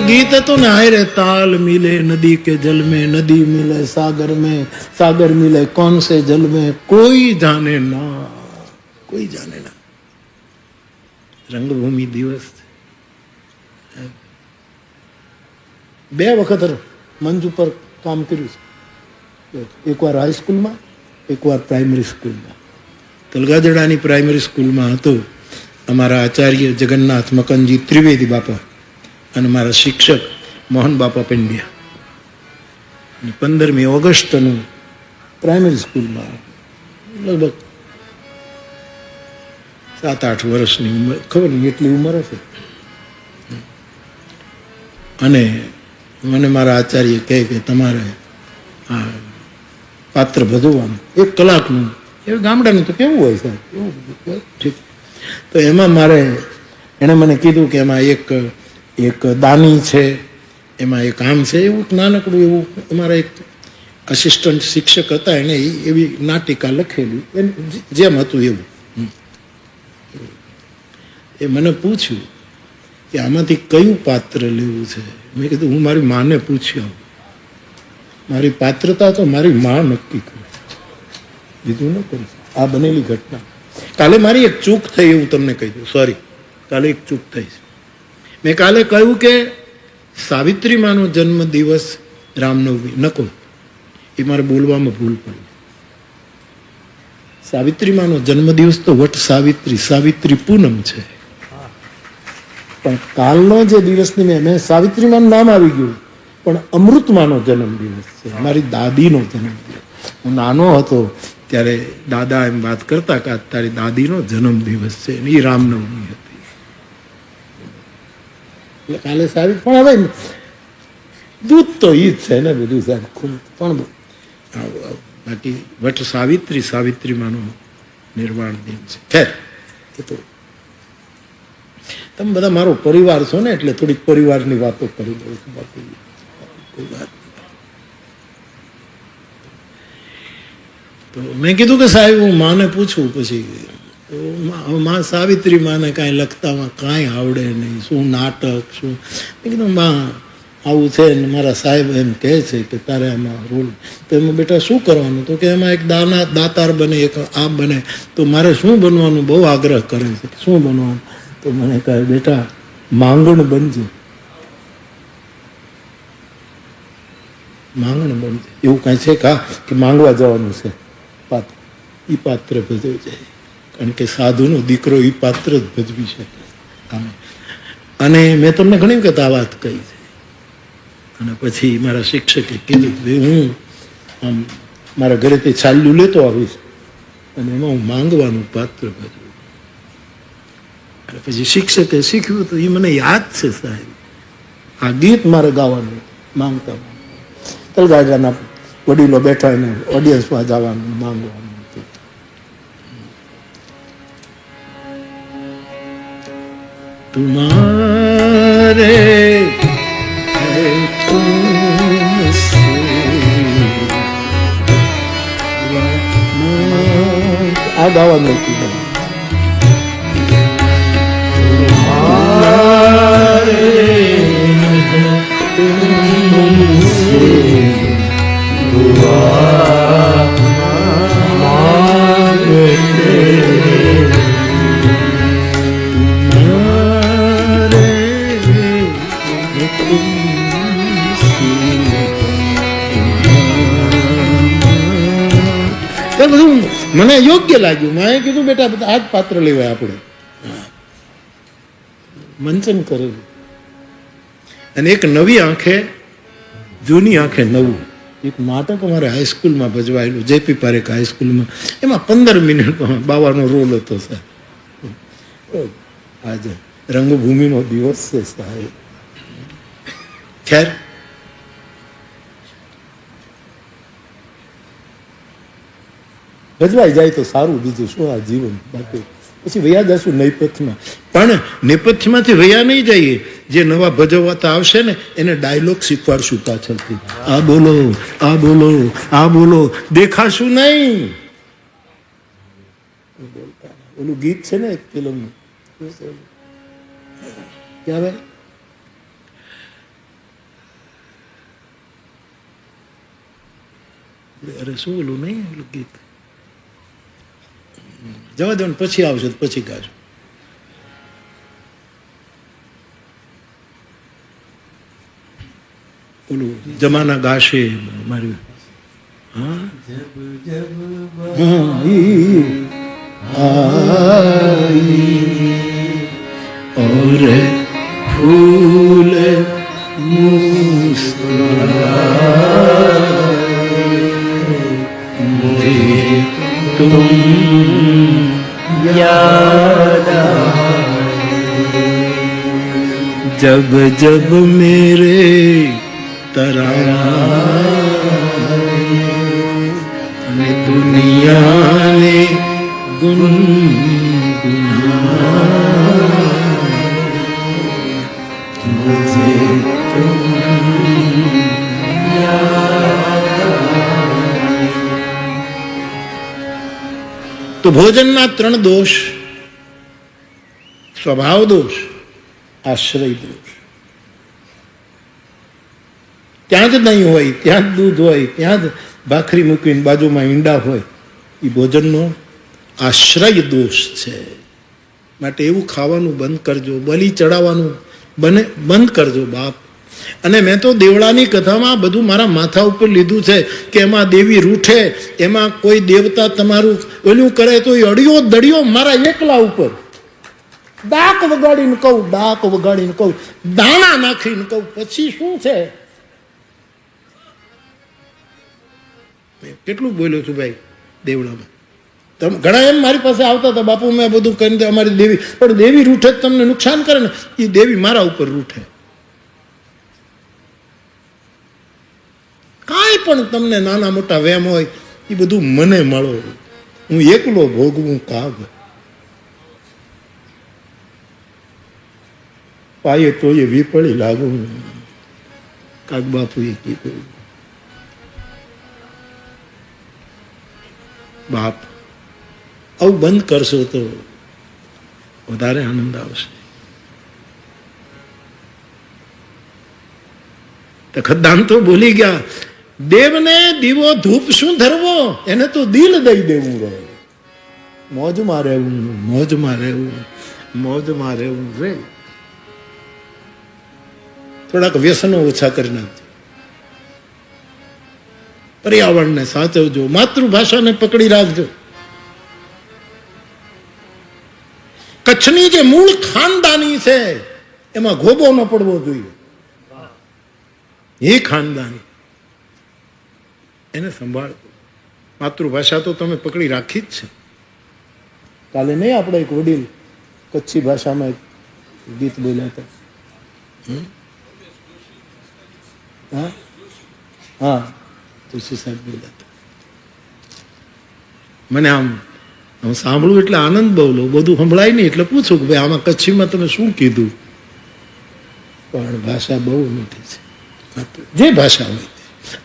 गीत तो ना है रे, ताल मिले नदी के जल में, नदी मिले सागर में, सागर मिले कौन से जल में, कोई जाने ना, कोई जाने ना. रंगभूमि दिवस બે વખત મંચ ઉપર કામ કર્યું છે. એકવાર હાઈસ્કૂલમાં, એકવાર પ્રાઇમરી સ્કૂલમાં. તલગાજડાની પ્રાઇમરી સ્કૂલમાં હતો અમારા આચાર્ય જગન્નાથ મકનજી ત્રિવેદી બાપા અને મારા શિક્ષક મોહન બાપા પંડ્યા. 15મી ઓગસ્ટનું પ્રાઇમરી સ્કૂલમાં લગભગ 7-8 વર્ષની ઉંમર, ખબર નહીં એટલી ઉંમર હશે. અને મને મારા આચાર્ય કહે કે તમારે આ પાત્ર ભજવવાનું 1 કલાકનું, એ ગામડાનું તો કેવું હોય સાહેબ, એવું ઠીક. તો એમાં મારે, એણે મને કીધું કે એમાં એક દાની છે, એમાં એક આમ છે, એવું નાનકડું એવું અમારા એક આસિસ્ટન્ટ શિક્ષક હતા, એણે એવી નાટિકા લખેલી, જેમ હતું એવું. એ મને પૂછ્યું કે આમાંથી કયું પાત્ર લેવું છે. મેં કીધું હું મારી માને પૂછી આવું, મારી પાત્રતા તો મારી મા નક્કી કરે, બીજું ન કરી. આ બનેલી ઘટના. કાલે મારી એક ચૂક થઈ, એવું તમને કહી દઉં, સોરી, કાલે એક ચૂક થઈ છે. મેં કાલે કહ્યું કે સાવિત્રી માનો જન્મ દિવસ રામનવમી, નકો, એ મારે બોલવામાં ભૂલ પડી. સાવિત્રીમાનો જન્મદિવસ તો વટ સાવિત્રી, સાવિત્રી પૂનમ છે. પણ કાલનો જે દિવસની મેં સાવિત્રીમાનું નામ આવી ગયું, પણ અમૃતમાનો જન્મદિવસ છે, મારી દાદીનો જન્મદિવસ. હું નાનો હતો ત્યારે દાદા એમ વાત કરતા કે તારી દાદીનો જન્મદિવસ છે, એ રામનવમી હતી. એટલે કાલે સારી, પણ હવે દૂધ તો ઈ જ છે ને બધું સાહેબ. પણ બાકી વટ સાવિત્રી, સાવિત્રીમાનો નિર્વાણ દિન છે. ખેર, એ તો તમે બધા મારો પરિવાર છો ને, એટલે થોડીક પરિવારની વાતો કરી દઉં છું. બાકી કોઈ વાત નહીં. તો મેં કીધું કે સાહેબ હું માને પૂછું, પછી તો માં સાવિત્રી માને કાંઈ લખતામાં કાંઈ આવડે નહીં, શું નાટક શું. મેં કીધું માં આવું છે ને મારા સાહેબ એમ કહે છે કે તારે આમાં રોલ, તો એમાં બેટા શું કરવાનું? તો કે એમાં એક દાતાર બને, એક આ બને. તો મારે શું બનવાનું બહુ આગ્રહ કરે છે, શું બનવાનું? તો મને કહે બેટા માંગણ બનજે, માંગણ બનજે. એવું કાંઈ છે કા કે માંગવા જવાનું છે? પાત્ર, એ પાત્ર ભજવી જાય, કારણ કે સાધુનો દીકરો એ પાત્ર જ ભજવી શકે. અને મેં તમને ઘણી વખત આ વાત કહી છે. અને પછી મારા શિક્ષકે કીધું હું આમ મારા ઘરેથી ચાલ્યું લેતો આવીશ અને એમાં હું માંગવાનું પાત્ર ભજવું. અને પછી શિક્ષકે શીખ્યું તો એ મને યાદ છે સાહેબ. આ ગીત મારે ગાવાનું માંગતા તલગાજાના વડીલો બેઠા એને ઓડિયન્સમાં જવાનું માંગવાનું હતું. તુમારે આ ગાવાનું હતું. બધું મને યોગ્ય લાગ્યું. મેં કીધું બેટા બધા આ જ પાત્ર લેવાય આપણે. મંચન કરેલું અને એક નવી આંખે જૂની આંખે નવું એક નાટક અમારે હાઈસ્કૂલમાં ભજવાયેલું, જેપી પારેખ હાઈસ્કૂલમાં. એમાં 15 મિનિટમાં બાવાનો રોલ હતો સાહેબ. આજે રંગભૂમિનો દિવસ છે સાહેબ. ખેર, ભજવાઈ જાય તો સારું, બીજું શું આ જીવન. બાકી પછી વયા જશું નેપથ્યમાં. પણ નેપથ્યમાંથી વયા નહીં જઈએ. જે નવા ભજવતા આવશે ને એને ડાયલોગ શીખવાડશું પાછળથી. આ બોલો, આ બોલો, આ બોલો, દેખાશું નહીં. ઓલું ગીત છે ને એક ફિલ્મનું, ક્યાં ભાઈ અરે શું ઓલું નહીં ઓલું ગીત, જવા દો ને પછી આવશે તો પછી ગાજો. ઓલું જમાના ગાશે મારી. હા और फूल मुझे तुम याद जब जब मेरे तराने दुनिया ने गुनगुना मुझे तुम तो भोजनના 3 દોષ: સ્વભાવ દોષ, આશ્રય દોષ. ત્યાં જ નહીં હોય, ત્યાં જ દૂધ હોય, ત્યાં જ ભાખરી મૂકીને બાજુમાં ઈંડા હોય, એ ભોજનનો આશ્રય દોષ છે. માટે એવું ખાવાનું બંધ કરજો, બલિ ચડાવવાનું બંધ કરજો બાપ. અને મેં તો દેવળાની કથામાં બધું મારા માથા ઉપર લીધું છે કે એમાં દેવી રૂઠે, એમાં કોઈ દેવતા તમારું ઓલું કરે તો એ અડિયો દડિયો મારા એકલા ઉપર. ડાક વગાડીને કહું, ડાક વગાડીને કહું, દાણા નાખીને કહું, પછી શું છે? કેટલું બોલ્યો છું ભાઈ દેવળામાં. તમે ઘણા એમ મારી પાસે આવતા હતા, બાપુ મેં બધું કરીને અમારી દેવી, પણ દેવી રૂઠે તમને નુકસાન કરે ને, એ દેવી મારા ઉપર રૂઠે. કાંઈ પણ તમને નાના મોટા વેમ હોય એ બધું મને મળો, હું એકલો ભોગવું કાગ. પાયે તો એ વિપળી લાગુ, કાગ બાપુએ કીધું. બાપ આવું બંધ કરશો તો વધારે આનંદ આવશે. ખદ્દાન તો બોલી ગયા, દેવને દીવો ધૂપ શું ધરવો, એને તો દિલ દઈ દેવું રહે. મોજમાં રહેવું, મોજમાં રહેવું, મોજમાં રહેવું રે. થોડાક વ્યસનો ઓછા કરી નાખજો, પર્યાવરણને સાચવજો, માતૃભાષાને પકડી રાખજો. કચ્છની જે મૂળ ખાનદાની છે એમાં ગોબો ન પડવો જોઈએ. એ ખાનદાની એને સંભાળજો. માતૃભાષા તો તમે પકડી રાખી જ છે. કાલે નહીં આપણે એક વડીલ કચ્છી ભાષામાં એક ગીત બોલ્યા હતા. હા હા, તુલસી સાહેબ બોલ્યા હતા. મને આમ સાંભળવું એટલે આનંદ બહુ લો, બધું સંભળાય નહીં એટલે પૂછું કે ભાઈ આમાં કચ્છીમાં તમે શું કીધું. પણ ભાષા બહુ મીઠી છે, જે ભાષા હોય.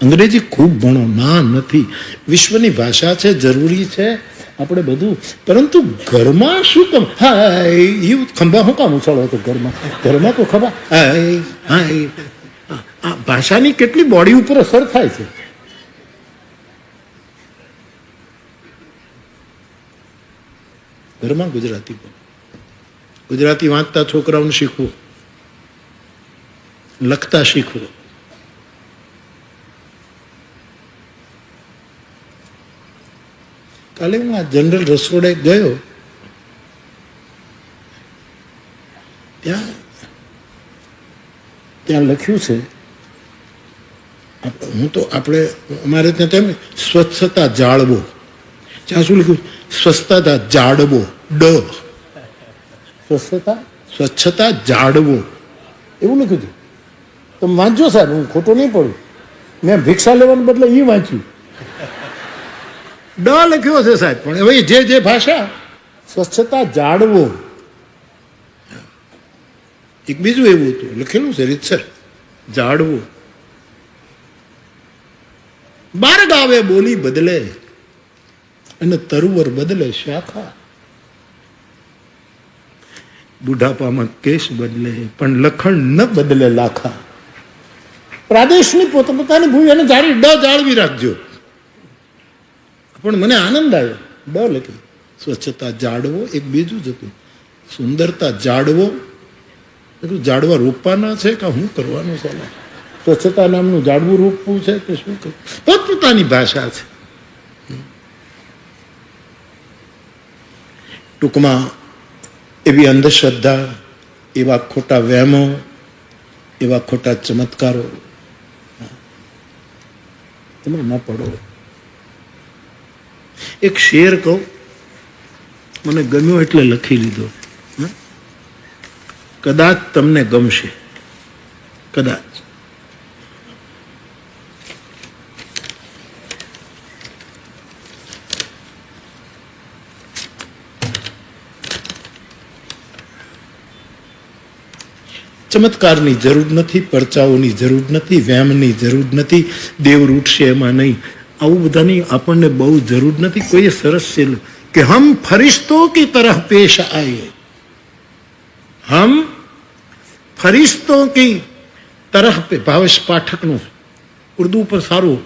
અંગ્રેજી ખૂબ ભણો, ના નથી, વિશ્વની ભાષા છે, જરૂરી છે આપણે બધું. પરંતુ ઘરમાં શું કામ? હા એ ખંભા શું કામ ઉછાળો હતો ઘરમાં? ઘરમાં તો ખંભા. હા આ ભાષાની કેટલી બોડી ઉપર અસર થાય છે. ઘરમાં ગુજરાતી બોલો, ગુજરાતી વાંચતા છોકરાઓને શીખવું, લખતા શીખવું. કાલે હું આ જનરલ રસોડે ગયો, ત્યાં લખ્યું છે, હું તો આપણે અમારે ત્યાં સ્વચ્છતા જાળવો. ત્યાં શું લખ્યું? સ્વચ્છતા જાળવો, સ્વચ્છતા જાળવો એવું લખ્યું હતું. તમે વાંચજો સાહેબ, હું ખોટો નહીં પડું. મેં ભિક્ષા લેવાને બદલે એ વાંચ્યું. લખ્યો છે સાહેબ, પણ હવે જે ભાષા, સ્વચ્છતા જાળવો. એક બીજું એવું હતું લખેલું છે રીતસર, જાળવો. 12 ગાવે બોલી બદલે અને તરુવર બદલે શાખા. બુઢાપામાં કેસ બદલે પણ લખણ ન બદલે લાખા. પ્રાદેશની પોતપોતાની ભૂમિ અને જાળવી રાખજો. પણ મને આનંદ આવ્યો, લખ્યું સ્વચ્છતા જાળવો. એક બીજું જ હતું, સુંદરતા જાળવો. જાળવા રોપવાના છે કે શું કરવાનું છે? સ્વચ્છતા નામનું જાળવું રોપવું છે કે શું કરવું? પોતપોતાની ભાષા છે. ટૂંકમાં એવી અંધશ્રદ્ધા, એવા ખોટા વહેમો, એવા ખોટા ચમત્કારો એમાં ન પડો. એક શેર કહું, મને ગમ્યો એટલે લખી લીધો. કદાચ તમને ગમશે, કદાચ. ચમત્કારની જરૂર નથી, પરચાઓની જરૂર નથી, વહેમની જરૂર નથી, દેવ રૂઠશે એમાં નહીં, આવું બધાની આપણને બહુ જરૂર નથી. કોઈએ સરસ છે કે હમ ફરિશ્તો કી તરહ પેશ આયે, હમ ફરિશ્તો કી તરહ પે. ભાવેશ પાઠકનું ઉર્દુ પર સારું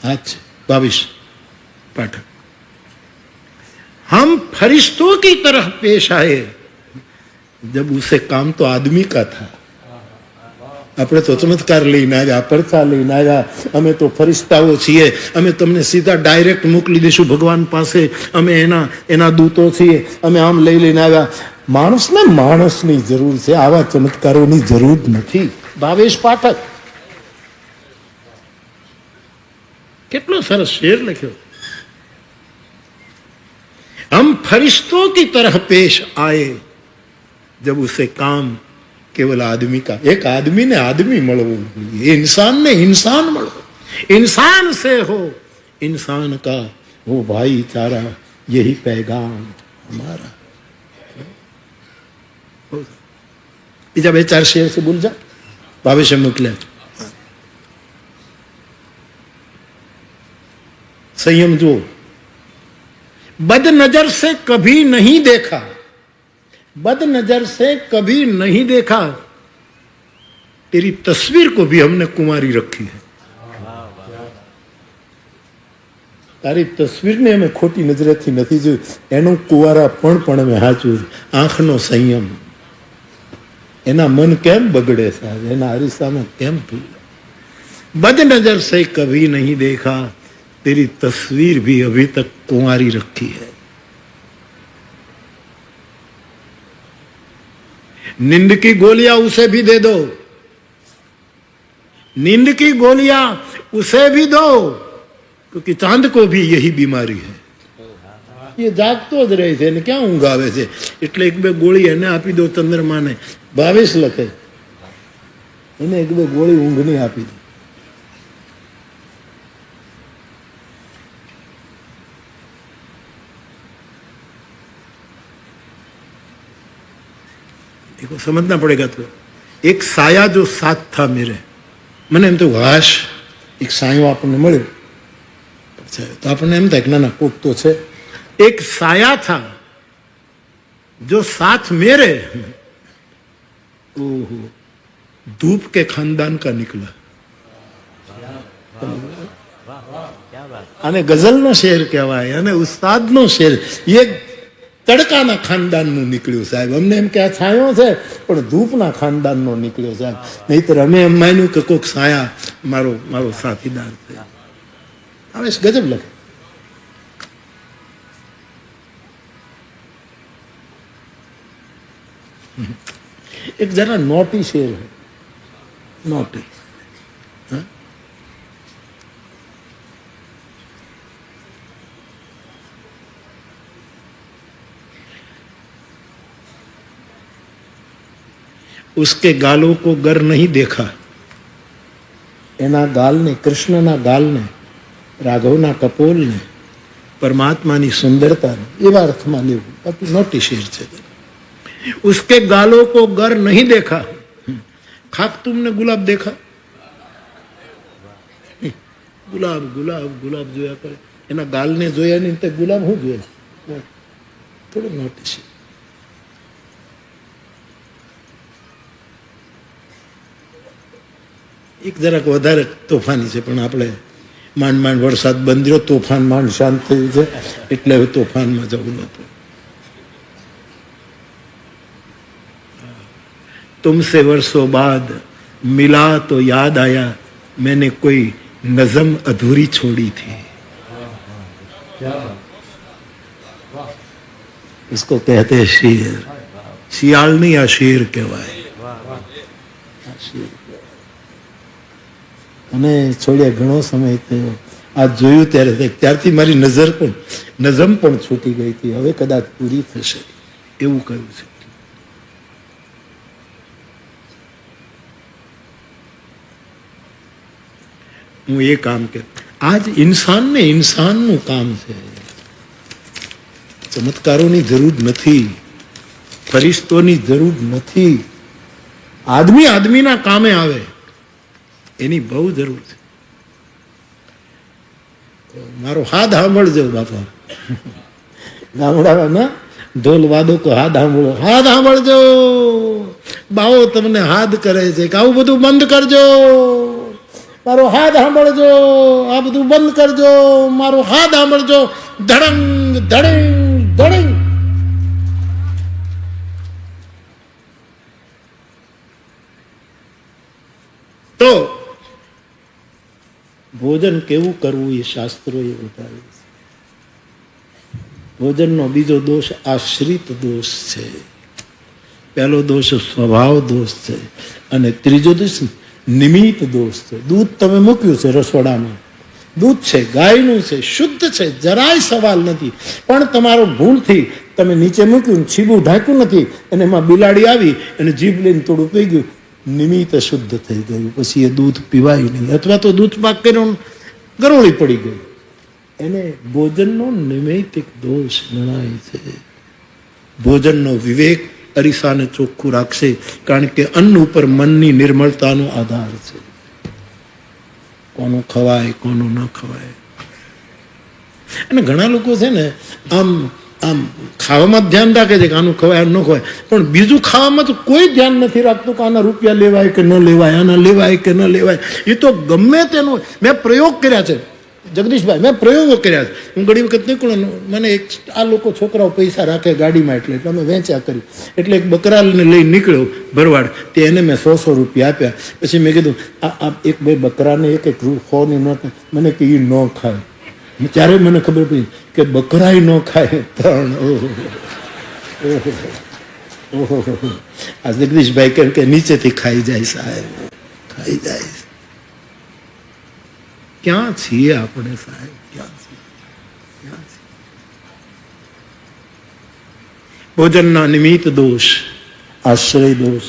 હાથ છે, ભાવેશ પાઠક. हम फरिश्तों की तरह पेश आए जब उसे काम तो आदमी का था. આપણે તો ચમત્કાર લઈને આવ્યા, પરચા લઈને આવ્યા, અમે તો ફરિશ્તાઓ છીએ, અમે તમને સીધા ડાયરેક્ટ મોકલી દઈશું ભગવાન પાસે, અમે એના દૂતો છીએ, અમે આમ લઈને આવ્યા. માણસને માણસની જરૂર છે, આવા ચમત્કારોની જરૂર નથી. ભાવેશ પાઠક કેટલો સરસ શેર લખ્યો. हम फरिश्तों की तरह पेश आए जब उसे काम केवल आदमी का, एक आदमी ने आदमी મળવો જોઈએ, इंसान ने इंसान મળવો, इंसान से हो इंसान का वो भाईचारा, यही पैगाम हमारा. બીજા બે ચાર શેર से बोल जा. ભાવેશે મોકલ્યા. संयम जो बद नजर से कभी नहीं देखा, बद नजर से कभी नहीं देखा, तेरी तस्वीर को भी हमने कुमारी रखी है. તારી તસવીરને અમે ખોટી નજરેથી નથી જોઈ, એનું કુંવારાપણ પણ અમે સાચું. આંખનો સંયમ, એના મન કેમ બગડે સાહેબ, એના અરીસામાં કેમ ભૂલે. बद नजर से कभी नहीं देखा, तेरी तस्वीर भी अभी तक कुंवारी रखी है. नींद की गोलियां उसे भी दे दो, नींद की गोलियां उसे भी दो, क्योंकि चांद को भी यही बीमारी है. ये जागतो જ રહે છે ને ક્યાં ઊંઘ આવે છે, એટલે એક બે ગોળી એને આપી દો ચંદ્રમાને. ભાવેશ લખે એને એક બે ગોળી ઊંઘની આપી દો. देखो समझना पड़ेगा. तो एक साया जो साथ था मेरे, મને એમ તો વાશ એક સાયો આપણને મળ્યો તો આપણને એમ થાય કે ના ના કોક તો છે. एक साया था जो साथ मेरे, ओहो, धूप के खानदान का निकला. આને ગઝલનો શેર કહેવાય અને ઉસ્તાદનો શેર. એ તડકાના ખાનદાનનું નીકળ્યું સાહેબ. અમને એમ કે આ છાંયો છે પણ ધૂપના ખાનદાનનો નીકળ્યો સાહેબ. નહીતર અમે એમ માન્યું કે કોઈક સાયા મારો સાથીદાર છે. હવે ગજબ લખે. एक जरा नोटी शेर है, नोटी. उसके गालों को गर नहीं देखा, एना गाल ने, कृष्णना गाल ने, राघवना कपोल ने, परमात्मानी सुंदरता ने, एवा अर्थमां लेवुं. नोटी शेर छे. उसके गालों को गर नहीं देखा, खाक तुमने गुलाब देखा. गुलाब गुलाब गुलाब जोया करे, एना गाल ने जोया नहीं तो गुलाब हूँ जोया. थोड़ो नोटिस. एक જરાક વધારે તોફાની છે પણ આપણે માંડ માંડ વરસાદ બંધ રહ્યો, તોફાન માંડ શાંત થયું છે એટલે હવે તોફાનમાં જવું નતું. तुमसे वर्षों बाद मिला तो याद आया, मैंने कोई नज़म अधूरी छोड़ी थी. इसको कहते हैं शेर. शियाल नहीं, आ शेर कहवाय. અને છોડ્યા ઘણો સમય થયો. આ જોયું ત્યારથી મારી નઝમ પણ છૂટી ગઈ હતી. હવે કદાચ પૂરી થશે એવું કહ્યું છે. હું એ કામ કે આજ ઇન્સાનને ઇન્સાનનું કામ છે. ચમત્કારોની જરૂર નથી, ફરિશ્તોની જરૂર નથી. આદમી આદમીના કામે આવે એની બહુ જરૂર છે. મારો હાથ સાંભળજો બાપા. ગામડાના ઢોલ વાદો કો હાથ સાંભળો, હાથ સાંભળજો. બાવો તમને હાથ કરે છે કે આવું બધું બંધ કરજો. મારો હાથ સાંભળજો, આ બધું બંધ કરજો. મારો હાથ સાંભળજો. ધડંગ ધડંગ ધડંગ. તો ભોજન કેવું કરવું એ શાસ્ત્રોએ બતાવ્યું છે. ભોજનનો બીજો દોષ આશ્રિત દોષ છે. પહેલો દોષ સ્વભાવ દોષ છે અને ત્રીજો દોષ નિમિત્ત દોષ છે. દૂધ તમે મૂક્યું છે રસોડામાં, દૂધ છે, ગાયનું છે, શુદ્ધ છે, જરાય સવાલ નથી, પણ તમારો ભૂલથી તમે નીચે મૂક્યું, છીબું ઢાંક્યું નથી અને એમાં બિલાડી આવી અને જીભ લઈને થોડું પી ગયું, નિમિત્ત શુદ્ધ થઈ ગયું, પછી એ દૂધ પીવાય નહીં, અથવા તો દૂધ પાક કર્યો ગરોળી પડી ગઈ. એને ભોજનનો નૈમિત્તિક દોષ ગણાય છે. ભોજનનો વિવેક અરીસાને ચોખ્ખું રાખશે, કારણ કે અન્ન ઉપર મનની નિર્મળતાનો આધાર છે. કોનું ખવાય, કોનું ન ખવાય. અને ઘણા લોકો છે ને આમ ખાવામાં ધ્યાન રાખે છે કે આનું ખવાય, ન ખવાય, પણ બીજું ખાવામાં તો કોઈ ધ્યાન નથી રાખતું કે આના રૂપિયા લેવાય કે ન લેવાય, આના લેવાય કે ન લેવાય. એ તો ગમે તેનો મેં પ્રયોગ કર્યા છે જગદીશભાઈ, મેં પ્રયોગો કર્યા છે. હું ઘણી વખત નીકળું, મને એક આ લોકો છોકરાઓ પૈસા રાખે ગાડીમાં, એટલે અમે વેચ્યા કરી. એટલે એક બકરાને લઈ નીકળ્યો ભરવાડ, તે એને મેં 100 રૂપિયા આપ્યા. પછી મેં કીધું આ એક બે બકરાને એક 100ની નોટ, મને કે એ ન ખાય. ત્યારે મને ખબર પડી કે બકરાય ન ખાય પણ ઓહો આ જગદીશભાઈ કેમ કે નીચેથી ખાઈ જાય સાહેબ, ખાઈ જાય. ક્યાં છીએ આપણે સાહેબ, ક્યાં છીએ? ભોજનના નિમિત્ત દોષ, આશ્રય દોષ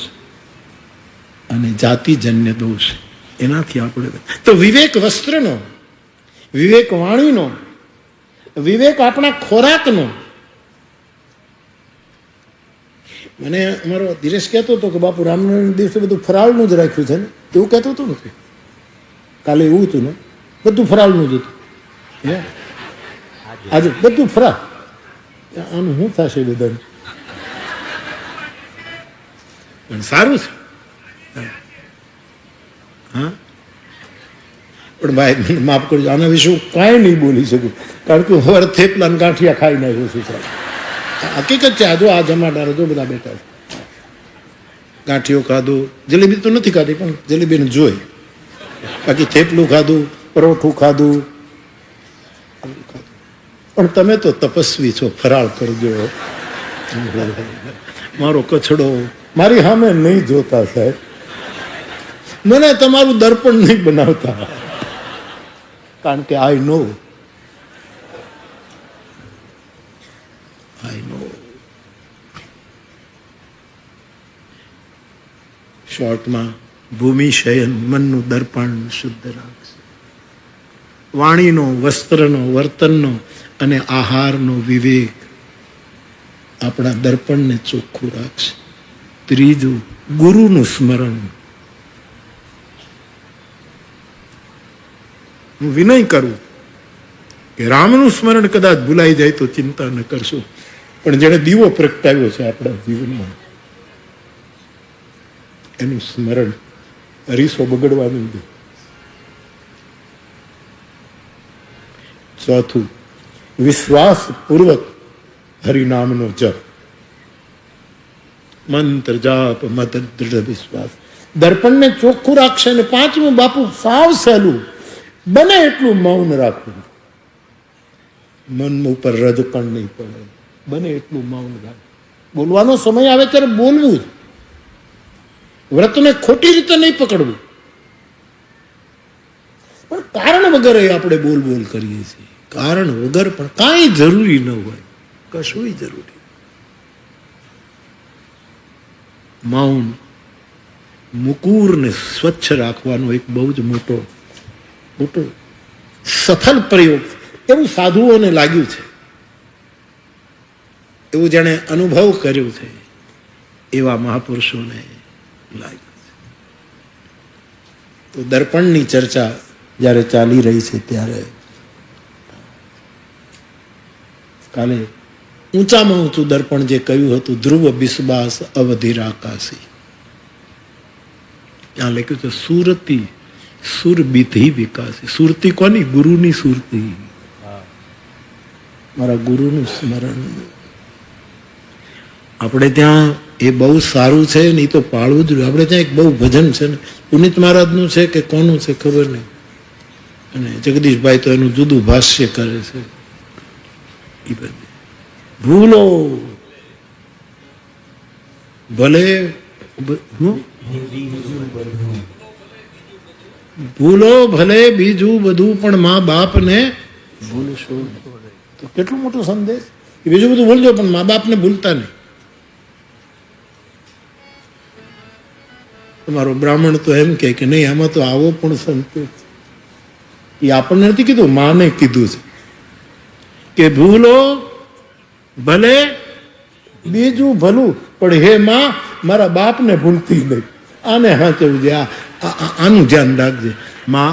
અને જાતિજન્ય દોષ, એનાથી આપણે તો વિવેક વસ્ત્રનો, વિવેક વાણીનો, વિવેક આપણા ખોરાકનો. મને અમારો ધીરેશ કહેતો હતો કે બાપુ રામનવમી દિવસે બધું ફરાળનું જ રાખ્યું છે ને, એવું કહેતો હતો ને. કાલે એવું હતું ને, બધું ફરાળનું જ હતું. આજે બધું ફરાળ. આનું શું થશે બધાને? પણ સારું છે. હા, પણ ભાઈ મને માફ કરજો, આના વિશે હું કાંઈ નહીં બોલી શકું, કારણ કે હવે થેપલા ને ગાંઠિયા ખાઈ નાખ્યું છું. હકીકત છે. આજો આ જમાદાર જો બધા બેઠા છે, ગાંઠિયો ખાધું, જલેબી તો નથી ખાધી પણ જલેબીને જોઈ, બાકી થેપલું ખાધું, પરોઠું ખાધું. પણ તમે તો તપસ્વી છો, ફરાળ કરજો. મારો કચડો મારી સામે નહીં જોતા સાહેબ, મને તમારું દર્પણ નહીં બનાવતા, કારણ કે આઈ નો શોર્ટમાં ભૂમિ શયન મનનું દર્પણ શુદ્ધ રાખશે. વાણીનો, વસ્ત્રનો, વર્તનનો અને આહારનો વિવેક આપણા દર્પણને ચોખ્ખું રાખશે. ત્રીજું, ગુરુનું સ્મરણ. હું વિનય કરું કે રામનું સ્મરણ કદાચ ભૂલાઈ જાય તો ચિંતા ન કરશો, પણ જેણે દીવો પ્રગટાવ્યો છે આપણા જીવનમાં, એનું સ્મરણ અરીસો બગડવાનું દે. ચોથું, વિશ્વાસ પૂર્વક હરિનામનો જપ, મંત્ર જાપ, મત દૃઢ વિશ્વાસ દર્પણને ચોખ્ખું રાખશે. અને પાંચમું બાપુ સાવ સહેલું, બને એટલું મૌન રાખવું. મન ઉપર રજકણ નહીં પડે, બને એટલું મૌન રાખવું. બોલવાનો સમય આવે ત્યારે બોલવું જ, વ્રતને ખોટી રીતે નહીં પકડવું. પણ કારણ વગર આપણે બોલ કરીએ છીએ, કારણ વગર. પણ કાંઈ જરૂરી ન હોય, કશું જરૂરી. મૌન, મુકુરને સ્વચ્છ રાખવાનો એક બહુ જ મોટો સફળ પ્રયોગ એવું સાધુઓને લાગ્યું છે, એવું જેણે અનુભવ કર્યું છે એવા મહાપુરુષોને લાગ્યું છે. તો દર્પણની ચર્ચા જ્યારે ચાલી રહી છે ત્યારે કાલે ઊંચામાં ઊંચું દર્પણ જે કહ્યું હતું, ધ્રુવ બિસ્બાસ અવધિર આકાશી, ત્યાં લખ્યું છે સુરતી સુરબિધિ વિકાસી. સુરતી કોની? ગુરુની સુરતી, મારા ગુરુનું સ્મરણ. આપણે ત્યાં એ બહુ સારું છે ને, એ તો પાળવું જ જોઈએ. આપણે ત્યાં એક બહુ ભજન છે ને, પુનિત મહારાજનું છે કે કોનું છે ખબર નહીં, અને જગદીશભાઈ તો એનું જુદું ભાષ્ય કરે છે. એ બધી ભૂલો ભલે ભૂલો ભલે બીજું બધું, પણ મા બાપને ભૂલશો. તો કેટલું મોટો સંદેશ. બીજું બધું ભૂલજો પણ મા બાપને ભૂલતા નહીં. તમારો બ્રાહ્મણ તો એમ કે નહીં, આમાં તો આવો પણ સંદેશ. એ આપણને નથી કીધું, માને કીધું છે કે ભૂલો ભલે બીજું ભલું, પણ હે માં મારા બાપને ભૂલતી નહીં. આને હાચવું છે, આનું ધ્યાન રાખજે. માં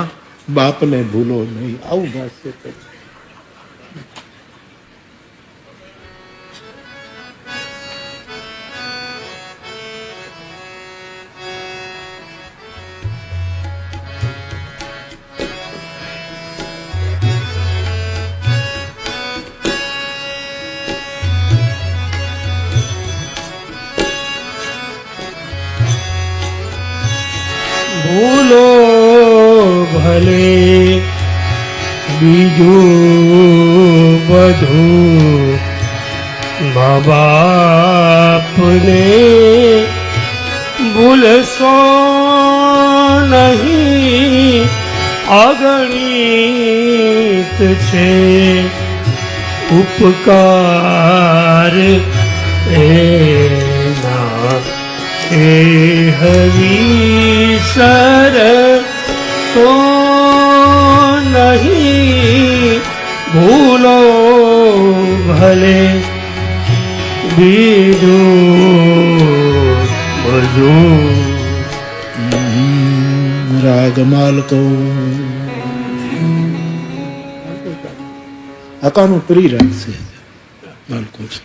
બાપને ભૂલો નહીં. આવું ભાષ્ય કરે. ભૂલો ભલે બીજું બધું, મા બાપને ભૂલશો નહીં. અગણિત છે ઉપકાર એના, એ હરીસર તો નહીં. ભૂલો ભલે બીજું બધું. રાગ માલકો આકાનું પ્રિય રાગ છે. માલકોશ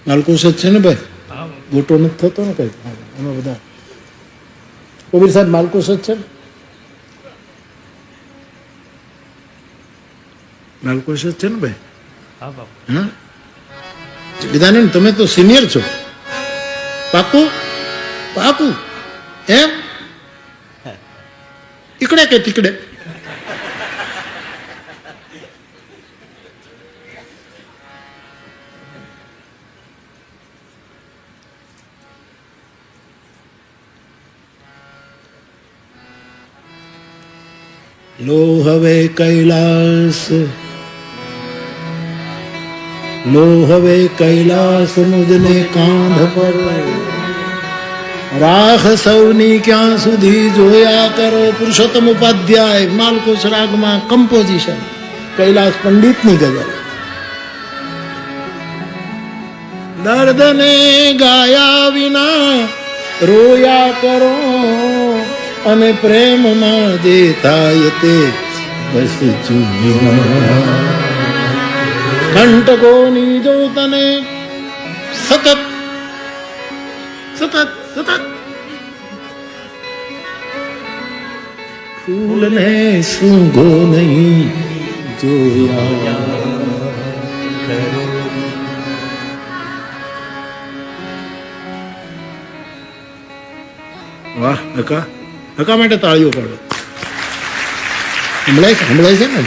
માલકોશ જ છે ને ભાઈ, ગોટો નથી થતો ને કઈ એમાં બધા. કબીર સાહેબ માલકોશ જ છે ને, માલકોશ જ છે ને ભાઈ. હા ગીતાનંદ, તમે તો સિનિયર છો. પાકું પાકું એમ ઈકડે કે તીકડે? લો હવે કૈલાસ, લો હવે કૈલાસ મુજને કાંધ પર, રાખ સૌની ક્યાં સુધી જોયા કરો. પુરુષોત્તમ ઉપાધ્યાય માલકોશ રાગમાં કમ્પોઝિશન, કૈલાસ પંડિતની ગઝલ. દર્દને ગાયા વિના રોયા કરો, અને પ્રેમમાં જે થાય તે બસ ચૂમ્યા. કંટકોની જો તને સતત સતત સતત ફૂલને સૂંઘો નહીં જોયા. વાહ હકા, હકા માટે તાળીઓ પાડો. સંભળાય છે ને?